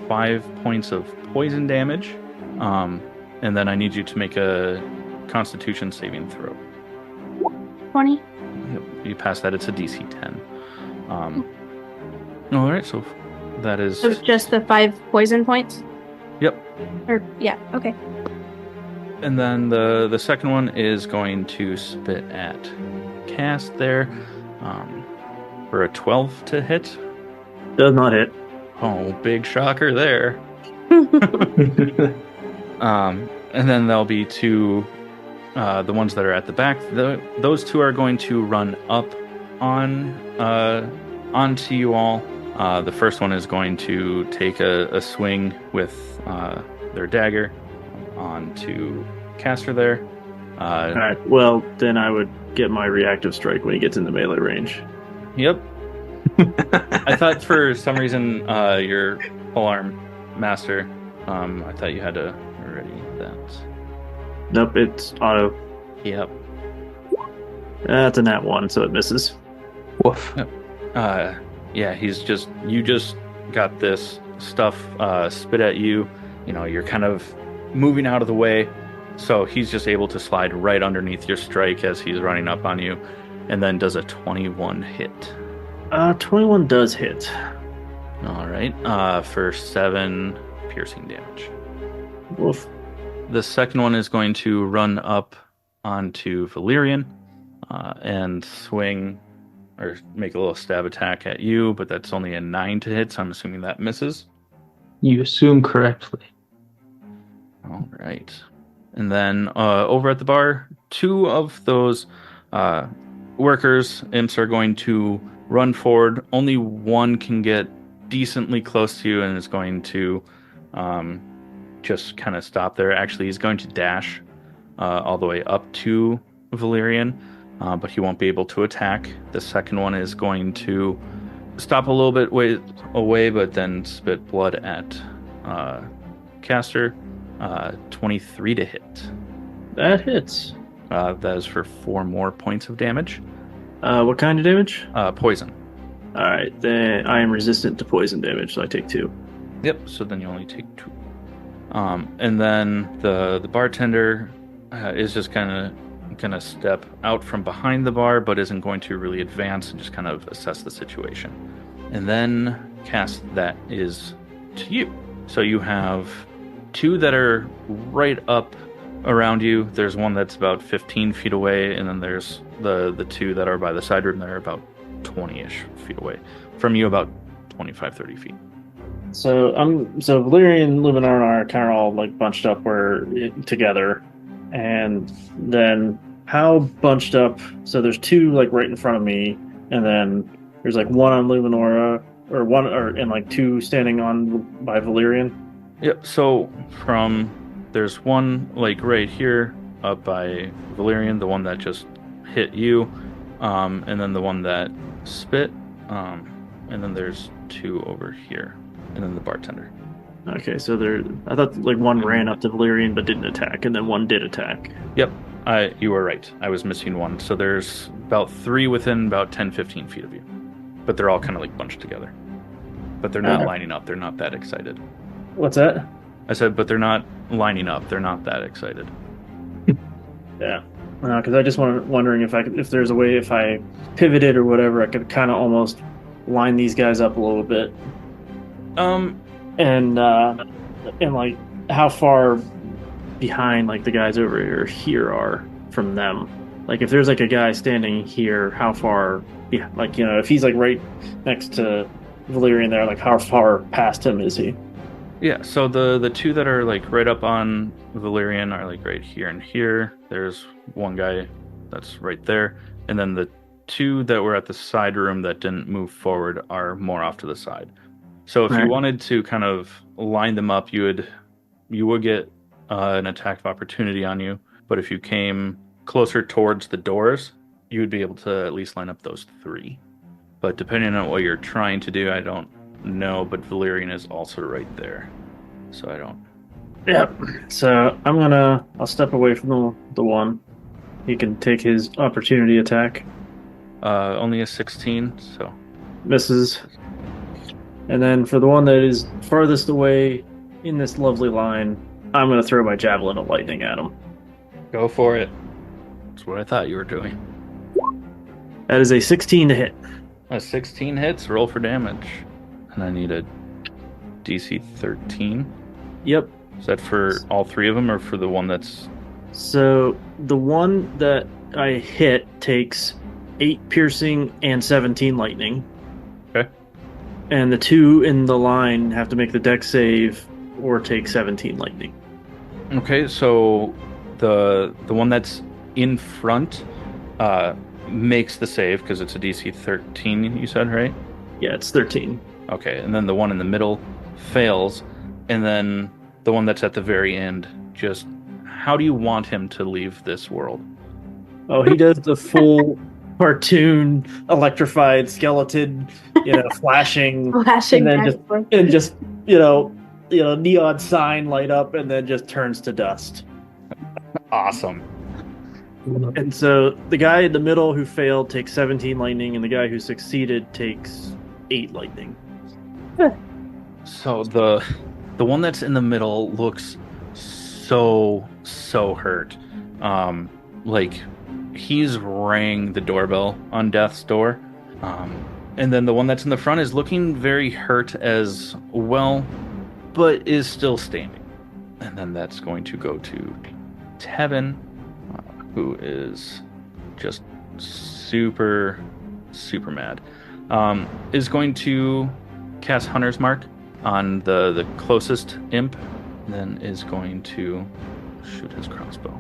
5 points of poison damage. And then I need you to make a Constitution saving throw. 20. Yep, you pass that. It's a DC 10. All right, so that is. So just the 5 poison points? Yep. Or, yeah, okay. And then the second one is going to spit at Cast there for a 12 to hit. Does not hit. Oh, big shocker there. And then there'll be two, the ones that are at the back. Those two are going to run up onto you all. The first one is going to take a swing with their dagger onto Caster there. All right. Well, then I would get my reactive strike when he gets in the melee range. Yep. I thought for some reason your polearm master. I thought you had to ready that. Nope, it's auto. Yep. That's a nat 1, so it misses. Woof. Yep. Yeah, you just got this stuff spit at you. You know, you're kind of moving out of the way, so he's just able to slide right underneath your strike as he's running up on you, and then does a 21 hit. 21 does hit. All right, for 7 piercing damage. Woof. The second one is going to run up onto Valerian and swing or make a little stab attack at you, but that's only a 9 to hit, so I'm assuming that misses. You assume correctly. All right. And then over at the bar, 2 of those workers, imps, are going to run forward. Only one can get decently close to you and is going to just kind of stop there. Actually, he's going to dash all the way up to Valerian, but he won't be able to attack. The second one is going to stop a little bit away, but then spit blood at Caster. 23 to hit. That hits. That is for 4 more points of damage. What kind of damage? Poison. Alright, then I am resistant to poison damage, so I take 2. Yep, so then you only take 2. And then the bartender is just kind of going to step out from behind the bar, but isn't going to really advance and just kind of assess the situation. And then Cast, that is to you. So you have 2 that are right up around you. There's one that's about 15 feet away, and then there's the 2 that are by the side room that are about 20-ish feet away from you, about 25, 30 feet. So Valerian, Luminara, and I are kind of all like bunched up together, and then how bunched up? So there's 2 like right in front of me, and then there's like 1 on Luminara, and like 2 standing on by Valerian. Yep. So there's one like right here up by Valerian, the one that just hit you, and then the one that spit, and then there's 2 over here, and then the bartender. Okay, so I thought like 1 ran up to Valerian but didn't attack, and then 1 did attack. Yep. You were right. I was missing 1. So there's about 3 within about 10, 15 feet of you, but they're all kind of like bunched together. But they're not lining up. They're not that excited. What's that? I said, but they're not lining up. They're not that excited. Yeah. Because I just wondering if there's a way, if I pivoted or whatever, I could kind of almost line these guys up a little bit. And like how far behind like the guys over here are from them. Like if there's like a guy standing here, how far? Like, you know, if he's like right next to Valerian there, like how far past him is he? Yeah, so the 2 that are like right up on Valerian are like right here and here. There's one guy that's right there, and then the 2 that were at the side room that didn't move forward are more off to the side. So if you Right. wanted to kind of line them up, you would get an attack of opportunity on you. But if you came closer towards the doors, you would be able to at least line up those 3. But depending on what you're trying to do, I don't know. But Valerian is also right there, so I don't. Yeah. So I'll step away from the one. He can take his opportunity attack. Only a 16, so Misses. And then for the one that is farthest away in this lovely line, I'm going to throw my javelin of lightning at him. go for it. That's what I thought you were doing. That is a 16 to hit. A 16 hits, roll for damage. And I need a DC 13. Yep. Is that for all 3 of them or for the one that's... So the one that I hit takes 8 piercing and 17 lightning. Okay. And the 2 in the line have to make the dex save or take 17 lightning. Okay, so the one that's in front makes the save because it's a DC 13, you said, right? Yeah, it's 13. Okay, and then the one in the middle fails, and then the one that's at the very end just... How do you want him to leave this world? Oh, he does the full cartoon electrified skeleton, flashing, Flashing and then back just and forth. and just neon sign light up, and then just turns to dust. Awesome. And so the guy in the middle who failed takes 17 lightning, and the guy who succeeded takes 8 lightning. So the one that's in the middle looks so hurt. Like he's rang the doorbell on death's door. And then the one that's in the front is looking very hurt as well, but is still standing. And then that's going to go to Tevin, who is just super mad. Is going to cast Hunter's Mark on the closest imp, and then is going to shoot his crossbow,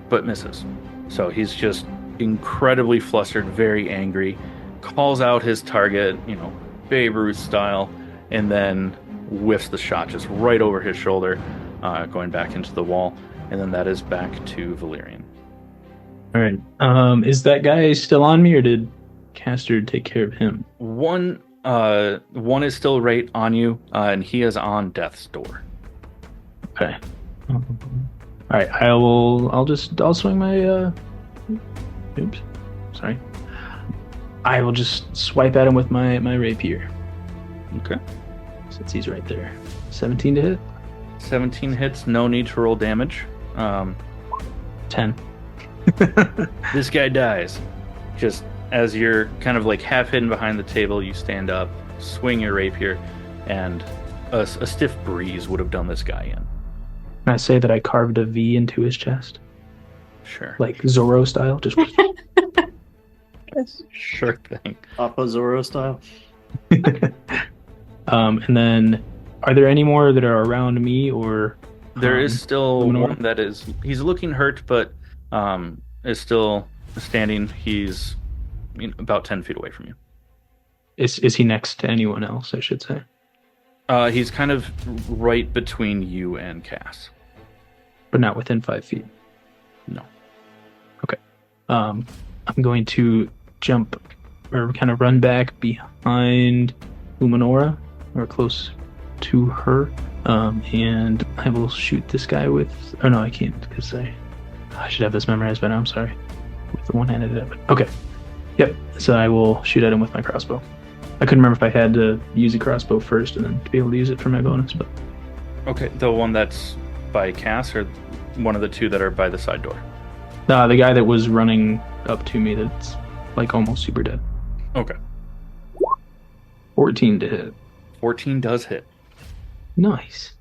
but misses. So he's just incredibly flustered, very angry, calls out his target, Babe Ruth style, and then whiffs the shot just right over his shoulder, going back into the wall. And then that is back to Valerian. All right. Is that guy still on me, or did Caster take care of him? One is still right on you, and he is on death's door. Okay. All right. I'll swing my. Oops. Sorry. I will just swipe at him with my rapier. Okay. Since he's right there. 17 to hit. 17 hits. No need to roll damage. 10. This guy dies. Just as you're kind of like half hidden behind the table, you stand up, swing your rapier, and a stiff breeze would have done this guy in. Can I say that I carved a V into his chest? Sure. Like Zorro style? Just Sure thing. Papa Zoro style. and then are there any more that are around me, or There is still Luminora? one that he's looking hurt, but is still standing. He's about 10 feet away from you. is he next to anyone else, I should say? He's kind of right between you and Cass. But not within 5 feet. No. Okay. I'm going to jump or kind of run back behind Luminora or close to her. And I will shoot this guy with... Oh, no, I can't because I should have this memorized by now. I'm sorry. With the one-handed weapon. Okay. Yep. So I will shoot at him with my crossbow. I couldn't remember if I had to use the crossbow first and then to be able to use it for my bonus, but... Okay, the one that's by Cass or one of the two that are by the side door? The guy that was running up to me that's like almost super dead. Okay. 14 to hit. 14 does hit. Nice.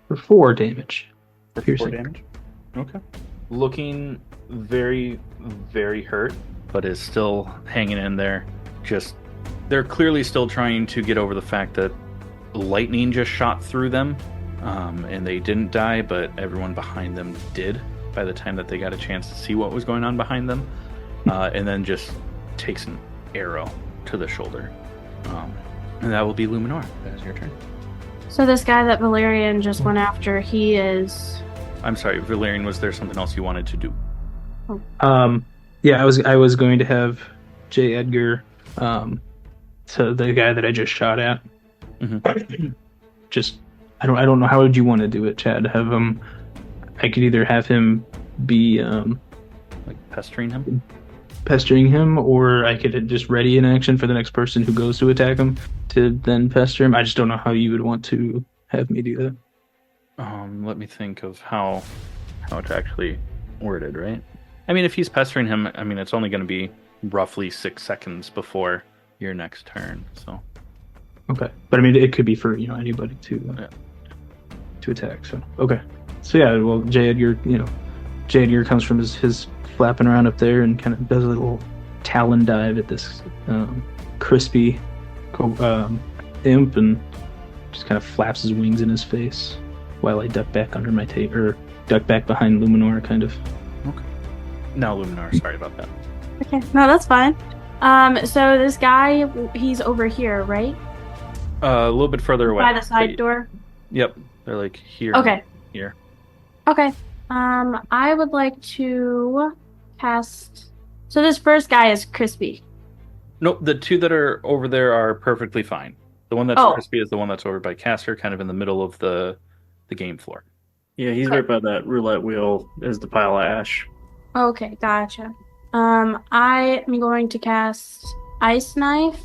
For 4 damage. For Piercing. 4 damage? Okay. Looking very, very hurt, but is still hanging in there. Just, they're clearly still trying to get over the fact that lightning just shot through them, and they didn't die, but everyone behind them did by the time that they got a chance to see what was going on behind them, and then just takes an arrow to the shoulder. And that will be Luminora. That is your turn. So this guy that Valerian just went after, he is. I'm sorry, Valerian, was there something else you wanted to do? Yeah, I was going to have J. Edgar, so the guy that I just shot at. Mm-hmm. Just I don't know, how would you want to do it, Chad? Have him. I could either have him be Like pestering him? pestering him, or I could just ready an action for the next person who goes to attack him to then pester him. I just don't know how you would want to have me do that. Let me think of how it's actually worded, right? I mean, if he's pestering him, I mean, it's only going to be roughly 6 seconds before your next turn, so. Okay, but I mean, it could be for anybody to attack. So okay, so yeah, well, J. Edgar comes from his flapping around up there and kind of does a little talon dive at this crispy imp and just kind of flaps his wings in his face while I duck back under my tape or duck back behind Luminora, kind of. Okay. No, Luminora, sorry about that. Okay, no, that's fine. So this guy, he's over here, right? A little bit further away. By the side door? Yep, they're like here. Okay. Here. Okay. I would like to cast. So this first guy is crispy. Nope, the two that are over there are perfectly fine. The one that's crispy is the one that's over by Caster, kind of in the middle of the game floor. Yeah, he's right by that roulette wheel is the pile of ash. Okay, gotcha. I am going to cast Ice Knife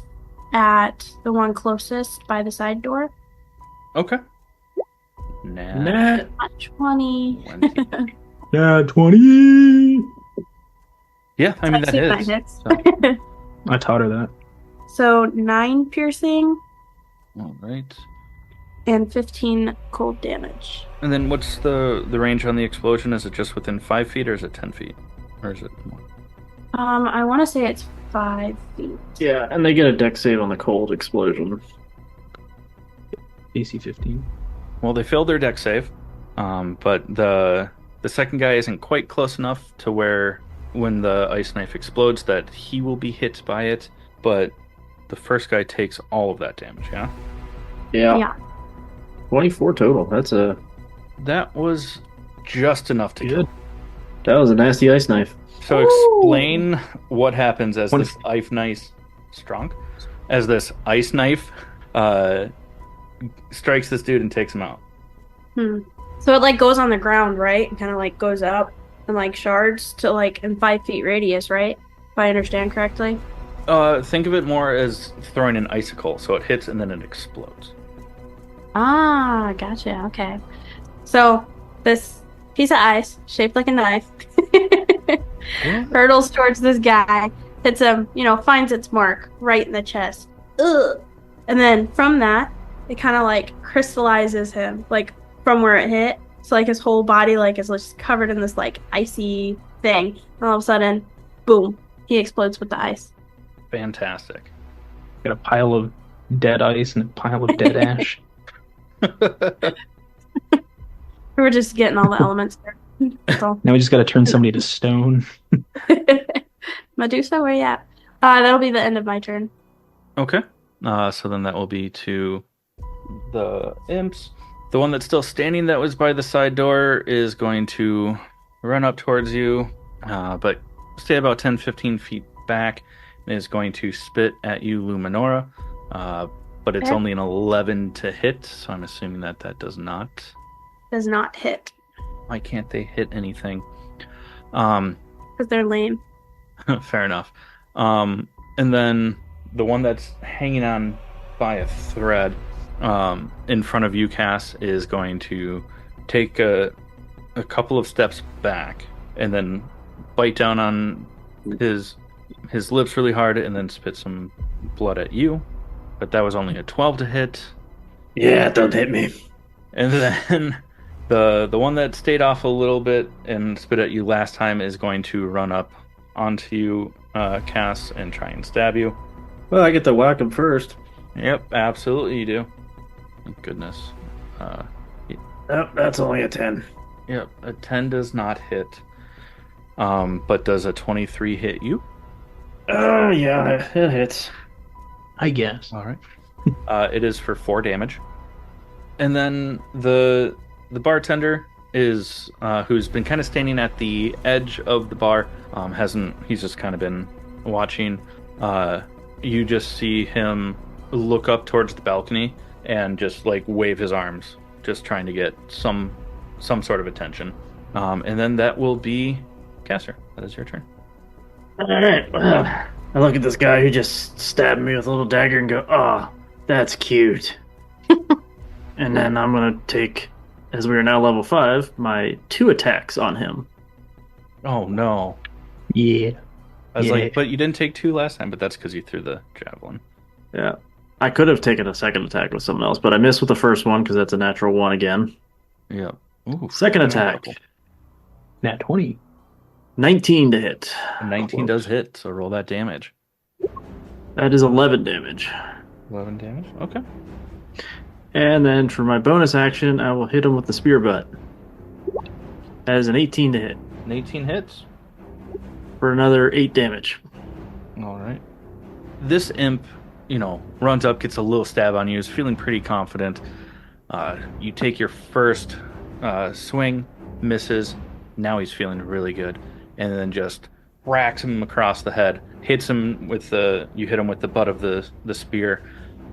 at the one closest by the side door. Okay. Nat 20. Yeah, 20. Yeah, I mean, that that is. hits. So. I taught her that. So 9 piercing All right. and 15 cold damage. And then what's the range on the explosion? Is it just within 5 feet or is it 10 feet? Or is it more? I want to say it's 5 feet. Yeah, and they get a dex save on the cold explosion. AC 15. Well, they failed their deck save, but the second guy isn't quite close enough to where when the ice knife explodes that he will be hit by it, but the first guy takes all of that damage, yeah? Yeah. 24 total. That was just enough to kill. That was a nasty ice knife. So explain what happens as this ice knife strikes this dude and takes him out. So it like goes on the ground, right? And kind of like goes up and like shards to like in 5 feet radius, right? If I understand correctly. Think of it more as throwing an icicle, so it hits and then it explodes. Ah, gotcha. Okay. So this piece of ice shaped like a knife hurtles towards this guy, hits him, finds its mark right in the chest. Ugh. And then from that, it kind of like crystallizes him, like from where it hit. So like his whole body like is just covered in this like icy thing. And all of a sudden, boom, he explodes with the ice. Fantastic. Got a pile of dead ice and a pile of dead ash. We were just getting all the elements there. That's all. Now we just got to turn somebody to stone. Medusa, where you at? That'll be the end of my turn. Okay. So then that will be to the imps. The one that's still standing that was by the side door is going to run up towards you, but stay about 10-15 feet back, and is going to spit at you, Luminora. But it's only an 11 to hit, so I'm assuming that does not. Does not hit. Why can't they hit anything? Because they're lame. Fair enough. And then the one that's hanging on by a thread in front of you, Cass, is going to take a couple of steps back and then bite down on his lips really hard and then spit some blood at you. But that was only a 12 to hit. Yeah, don't hit me. And then the one that stayed off a little bit and spit at you last time is going to run up onto you, Cass, and try and stab you. Well, I get to whack him first. Yep, absolutely you do. Thank goodness. Nope, that's only a 10. Yep, a 10 does not hit. But does a 23 hit you? Oh, yeah, it hits. I guess. All right. It is for 4 damage. And then the bartender is who's been kind of standing at the edge of the bar. He's just kind of been watching. You just see him look up towards the balcony and just like wave his arms, just trying to get some sort of attention. And then that will be Caster. That is your turn. All right. Well, I look at this guy who just stabbed me with a little dagger and go, "Oh, that's cute." And then I'm gonna take, as we are now level 5, my 2 attacks on him. Oh no! Yeah. I was like, but you didn't take 2 last time, but that's because you threw the javelin. Yeah. I could have taken a second attack with someone else, but I missed with the first one because that's a natural 1 again. Yeah. Ooh, Second attack. Nat 20. 19 to hit. 19 does hit, so roll that damage. That is 11 damage. 11 damage? Okay. And then for my bonus action, I will hit him with the spear butt. That is an 18 to hit. An 18 hits. For another 8 damage. All right. This imp, runs up, gets a little stab on you, is feeling pretty confident. You take your first swing, misses. Now he's feeling really good. And then just racks him across the head. Hits him you hit him with the butt of the spear.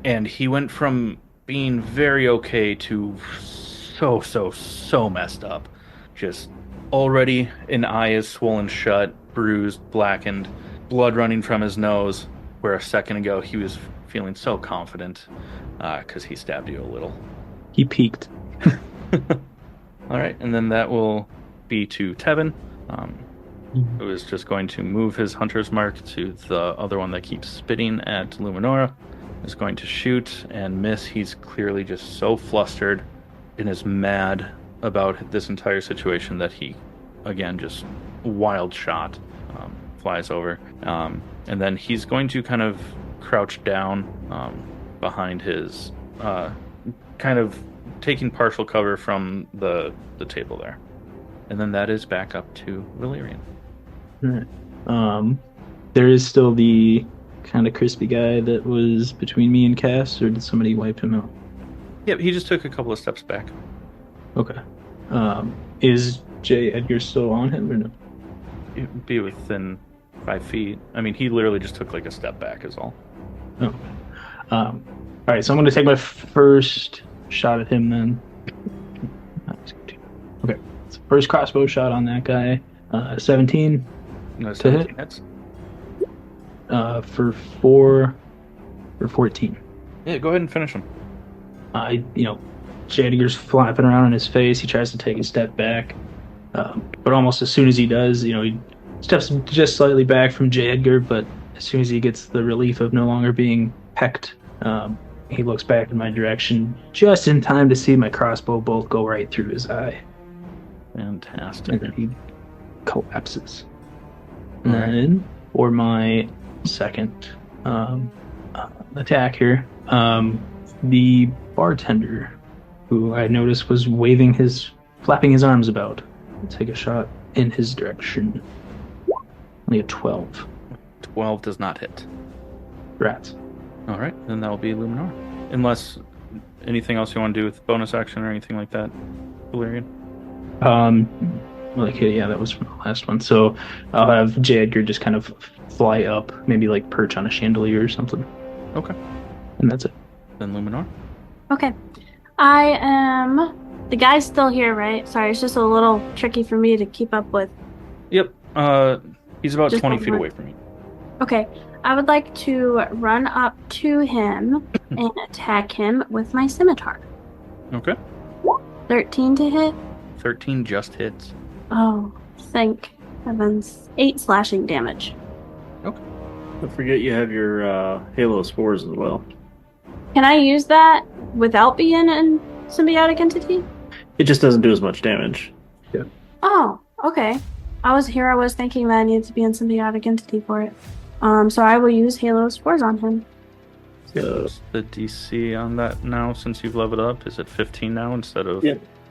And he went from being very okay to so messed up. Just already an eye is swollen shut, bruised, blackened, blood running from his nose, where a second ago he was feeling so confident because he stabbed you a little. He peaked. All right, and then that will be to Tevin, who is just going to move his hunter's mark to the other one that keeps spitting at Luminora. Is going to shoot and miss. He's clearly just so flustered and is mad about this entire situation that he, again, just wild shot, flies over. And then he's going to kind of crouch down behind his, kind of taking partial cover from the table there. And then that is back up to Valerian. Right. There is still the kind of crispy guy that was between me and Cass, or did somebody wipe him out? Yep, he just took a couple of steps back. Okay. Is J. Edgar still on him or no? It'd be within 5 feet. I mean, he literally just took like a step back is all. Oh. All right, so I'm going to take my first shot at him then. Okay. So first crossbow shot on that guy. 17. No, to hit. Hits. For 4 or 14. Yeah, go ahead and finish him. J. Edgar's flapping around in his face. He tries to take a step back. But almost as soon as he does, he steps just slightly back from J. Edgar, but as soon as he gets the relief of no longer being pecked, he looks back in my direction just in time to see my crossbow bolt go right through his eye. Fantastic. And then he collapses. And then for my second attack here, the bartender, who I noticed was flapping his arms about, I'll take a shot in his direction. Only a 12. 12 does not hit. Rats. All right, then that will be Luminora. Unless anything else you want to do with bonus action or anything like that, Valerian? That was from the last one. So I'll have J. Edgar just kind of fly up, maybe like perch on a chandelier or something. Okay. And that's it. Then Luminora. Okay. The guy's still here, right? Sorry, it's just a little tricky for me to keep up with. Yep. He's about Just 20 one feet more. away from you. Okay. I would like to run up to him and attack him with my scimitar. Okay. 13 to hit. 13 just hits. Oh, thank heavens. 8 slashing damage. Don't forget you have your Halo Spores as well. Can I use that without being in symbiotic entity? It just doesn't do as much damage. Oh, okay. I was thinking that I needed to be in symbiotic entity for it. So I will use Halo Spores on him. So, What's the DC on that now since you've leveled up? Is it 15 now instead of...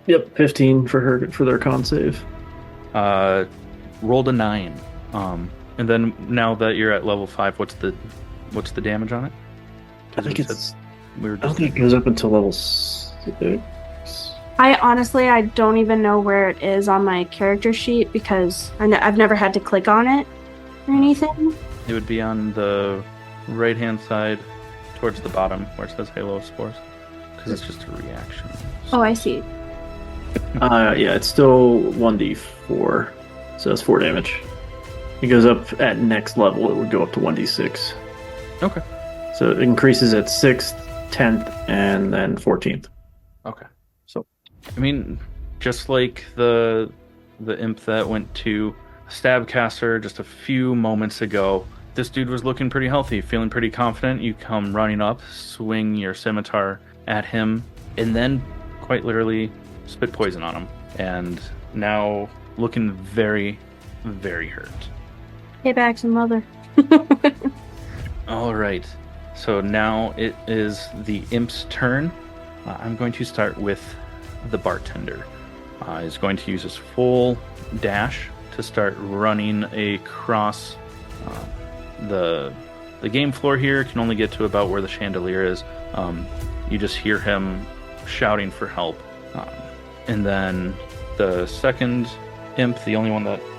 Yep, 15 for their con save. Rolled a 9. And then now that you're at level 5, what's the damage on it? I think it's We were I don't just think it goes up until level 6. I don't even know where it is on my character sheet because I've never had to click on it or anything. It would be on the right-hand side towards the bottom where it says Halo of Spores. Because it's just a reaction. Oh, I see. Yeah, it's still 1d4. So that's 4 damage. It goes up at next level, it would go up to 1d6. Okay. So it increases at 6th, 10th, and then 14th. Okay. So, I mean, just like the imp that went to Stabcaster just a few moments ago, this dude was looking pretty healthy, feeling pretty confident. You come running up, swing your scimitar at him, and then quite literally spit poison on him. And now looking very, very hurt. Payback's a mother. All right. So now it is the imp's turn. I'm going to start with the bartender. He's going to use his full dash to start running across the game floor here. Can only get to about where the chandelier is. You just hear him shouting for help. And then the second imp, the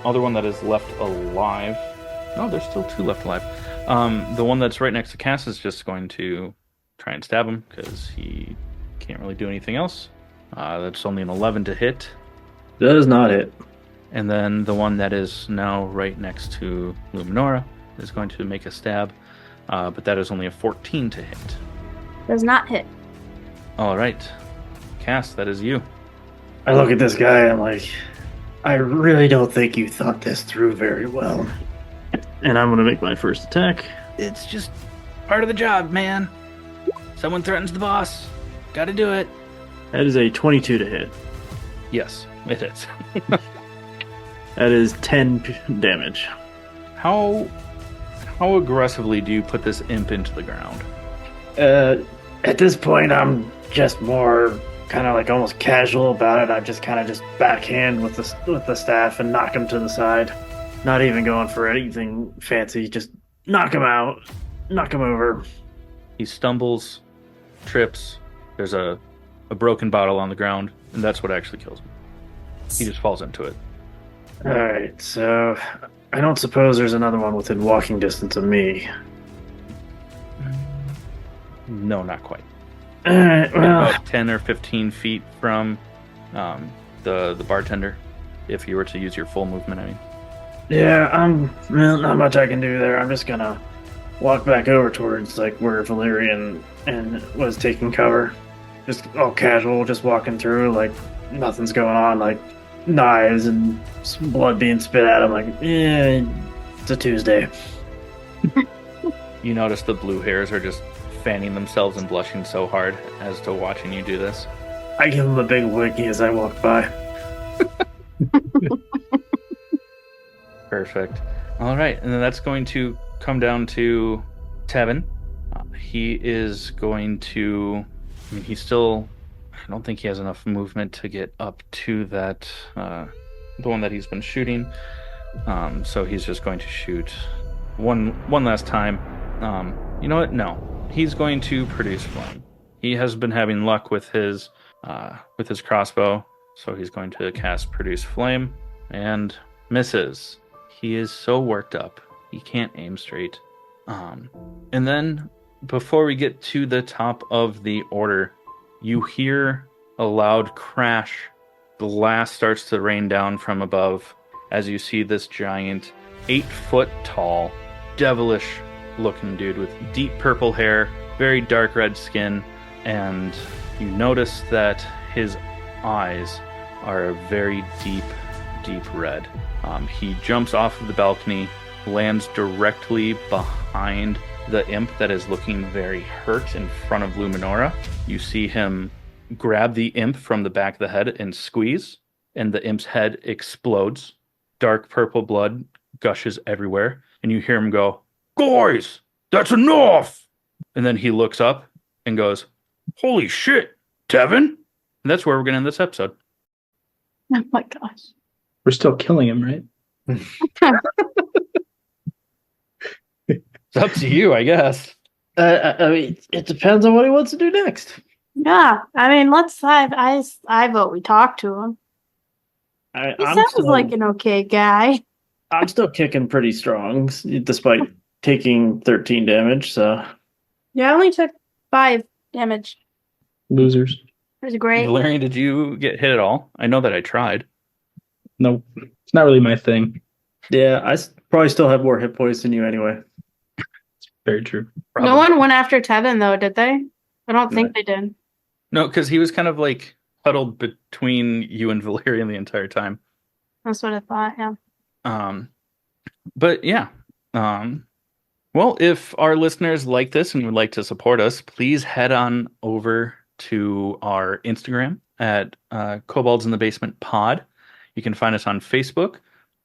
other one that is left alive. No, there's still 2 left alive. The one that's right next to Cass is just going to try and stab him because he can't really do anything else. That's only an 11 to hit. Does not hit. And then the one that is now right next to Luminora is going to make a stab, but that is only a 14 to hit. Does not hit. All right. Cass, that is you. I look at this guy and I'm like, I really don't think you thought this through very well. And I'm going to make my first attack. It's just part of the job, man. Someone threatens the boss. Gotta do it. That is a 22 to hit. Yes, it is. That is 10 damage. How aggressively do you put this imp into the ground? At this point, I'm just more kind of like almost casual about it. I just kind of just backhand with the staff and knock him to the side. Not even going for anything fancy. Just knock him out. Knock him over. He stumbles, trips. There's a broken bottle on the ground, and that's what actually kills him. He just falls into it. Alright, so I don't suppose there's another one within walking distance of me. No, not quite. Alright, well, About 10 or 15 feet from the bartender, if you were to use your full movement, I mean. yeah, not much I can do there. I'm just gonna walk back over towards like where Valerian and was taking cover. Just all casual, just walking through like nothing's going on, like knives and blood being spit at him. Like, yeah, it's a Tuesday. You notice the blue hairs are just fanning themselves and blushing so hard as to watching you do this. I give him a big wiki as I walk by. Perfect. All right, and then that's going to come down to Tevin. He is going to... I mean, he's still... I don't think he has enough movement to get up to that... the one that he's been shooting. So he's just going to shoot one last time. You know what? No. He's going to produce flame. He has been having luck with his crossbow, so he's going to cast Produce Flame, and misses. He is so worked up, he can't aim straight. And then, before we get to the top of the order, you hear a loud crash. Glass starts to rain down from above as you see this giant, 8-foot tall, devilish looking dude with deep purple hair, very dark red skin, and you notice that his eyes are a very deep red. He jumps off of the balcony, lands directly behind the imp that is looking very hurt in front of Luminora. You see him grab the imp from the back of the head and squeeze, and the imp's head explodes. Dark purple blood gushes everywhere, and you hear him go, "Guys, that's enough!" And then he looks up and goes, "Holy shit, Tevin!" And that's where we're going to end this episode. Oh my gosh. We're still killing him, right? It's up to you, I guess. I mean, it depends on what he wants to do next. Yeah, I mean, I vote we talk to him. He I'm sounds like an okay guy. I'm still kicking pretty strong, despite taking 13 damage. So Yeah, I only took 5 damage. Losers. It was great. Valerian, did you get hit at all? I know that I tried. Nope. It's not really my thing. yeah, probably still have more hit points than you anyway. Very true. No one went after Tevin though, did they? I don't think they did. No, because he was kind of like huddled between you and Valerian the entire time. That's what I thought. Yeah. But yeah. Well, if our listeners like this and would like to support us, please head on over to our Instagram at Kobolds in the Basement Pod. You can find us on Facebook,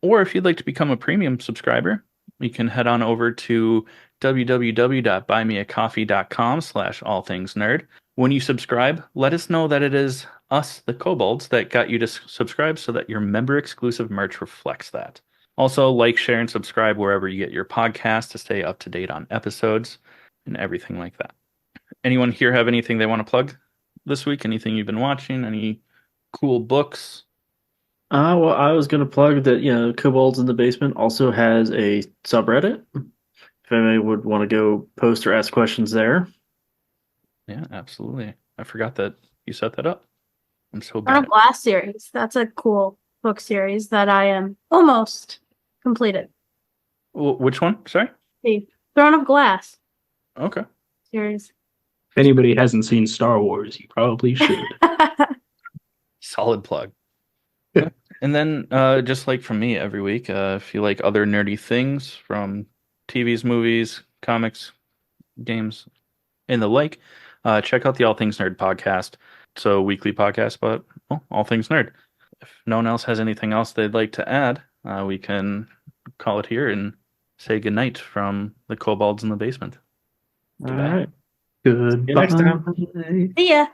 or if you'd like to become a premium subscriber, you can head on over to www.buymeacoffee.com/allthingsnerd. When you subscribe, let us know that it is us, the Kobolds, that got you to subscribe so that your member-exclusive merch reflects that. Also, like, share, and subscribe wherever you get your podcast to stay up to date on episodes and everything like that. Anyone here have anything they want to plug this week? Anything you've been watching? Any cool books? Well, I was going to plug that, Kobolds in the Basement also has a subreddit. If anybody would want to go post or ask questions there. Yeah, absolutely. I forgot that you set that up. I'm so Throne bad. of Glass series. That's a cool book series that I am almost completed. Which one? Sorry? The Throne of Glass Okay. series. If anybody hasn't seen Star Wars, you probably should. Solid plug. And then, just like from me every week, if you like other nerdy things from TVs, movies, comics, games, and the like, check out the All Things Nerd podcast. It's a weekly podcast about all things nerd. If no one else has anything else they'd like to add, we can call it here and say goodnight from the Kobolds in the Basement. All right. Good. See you next time. See ya.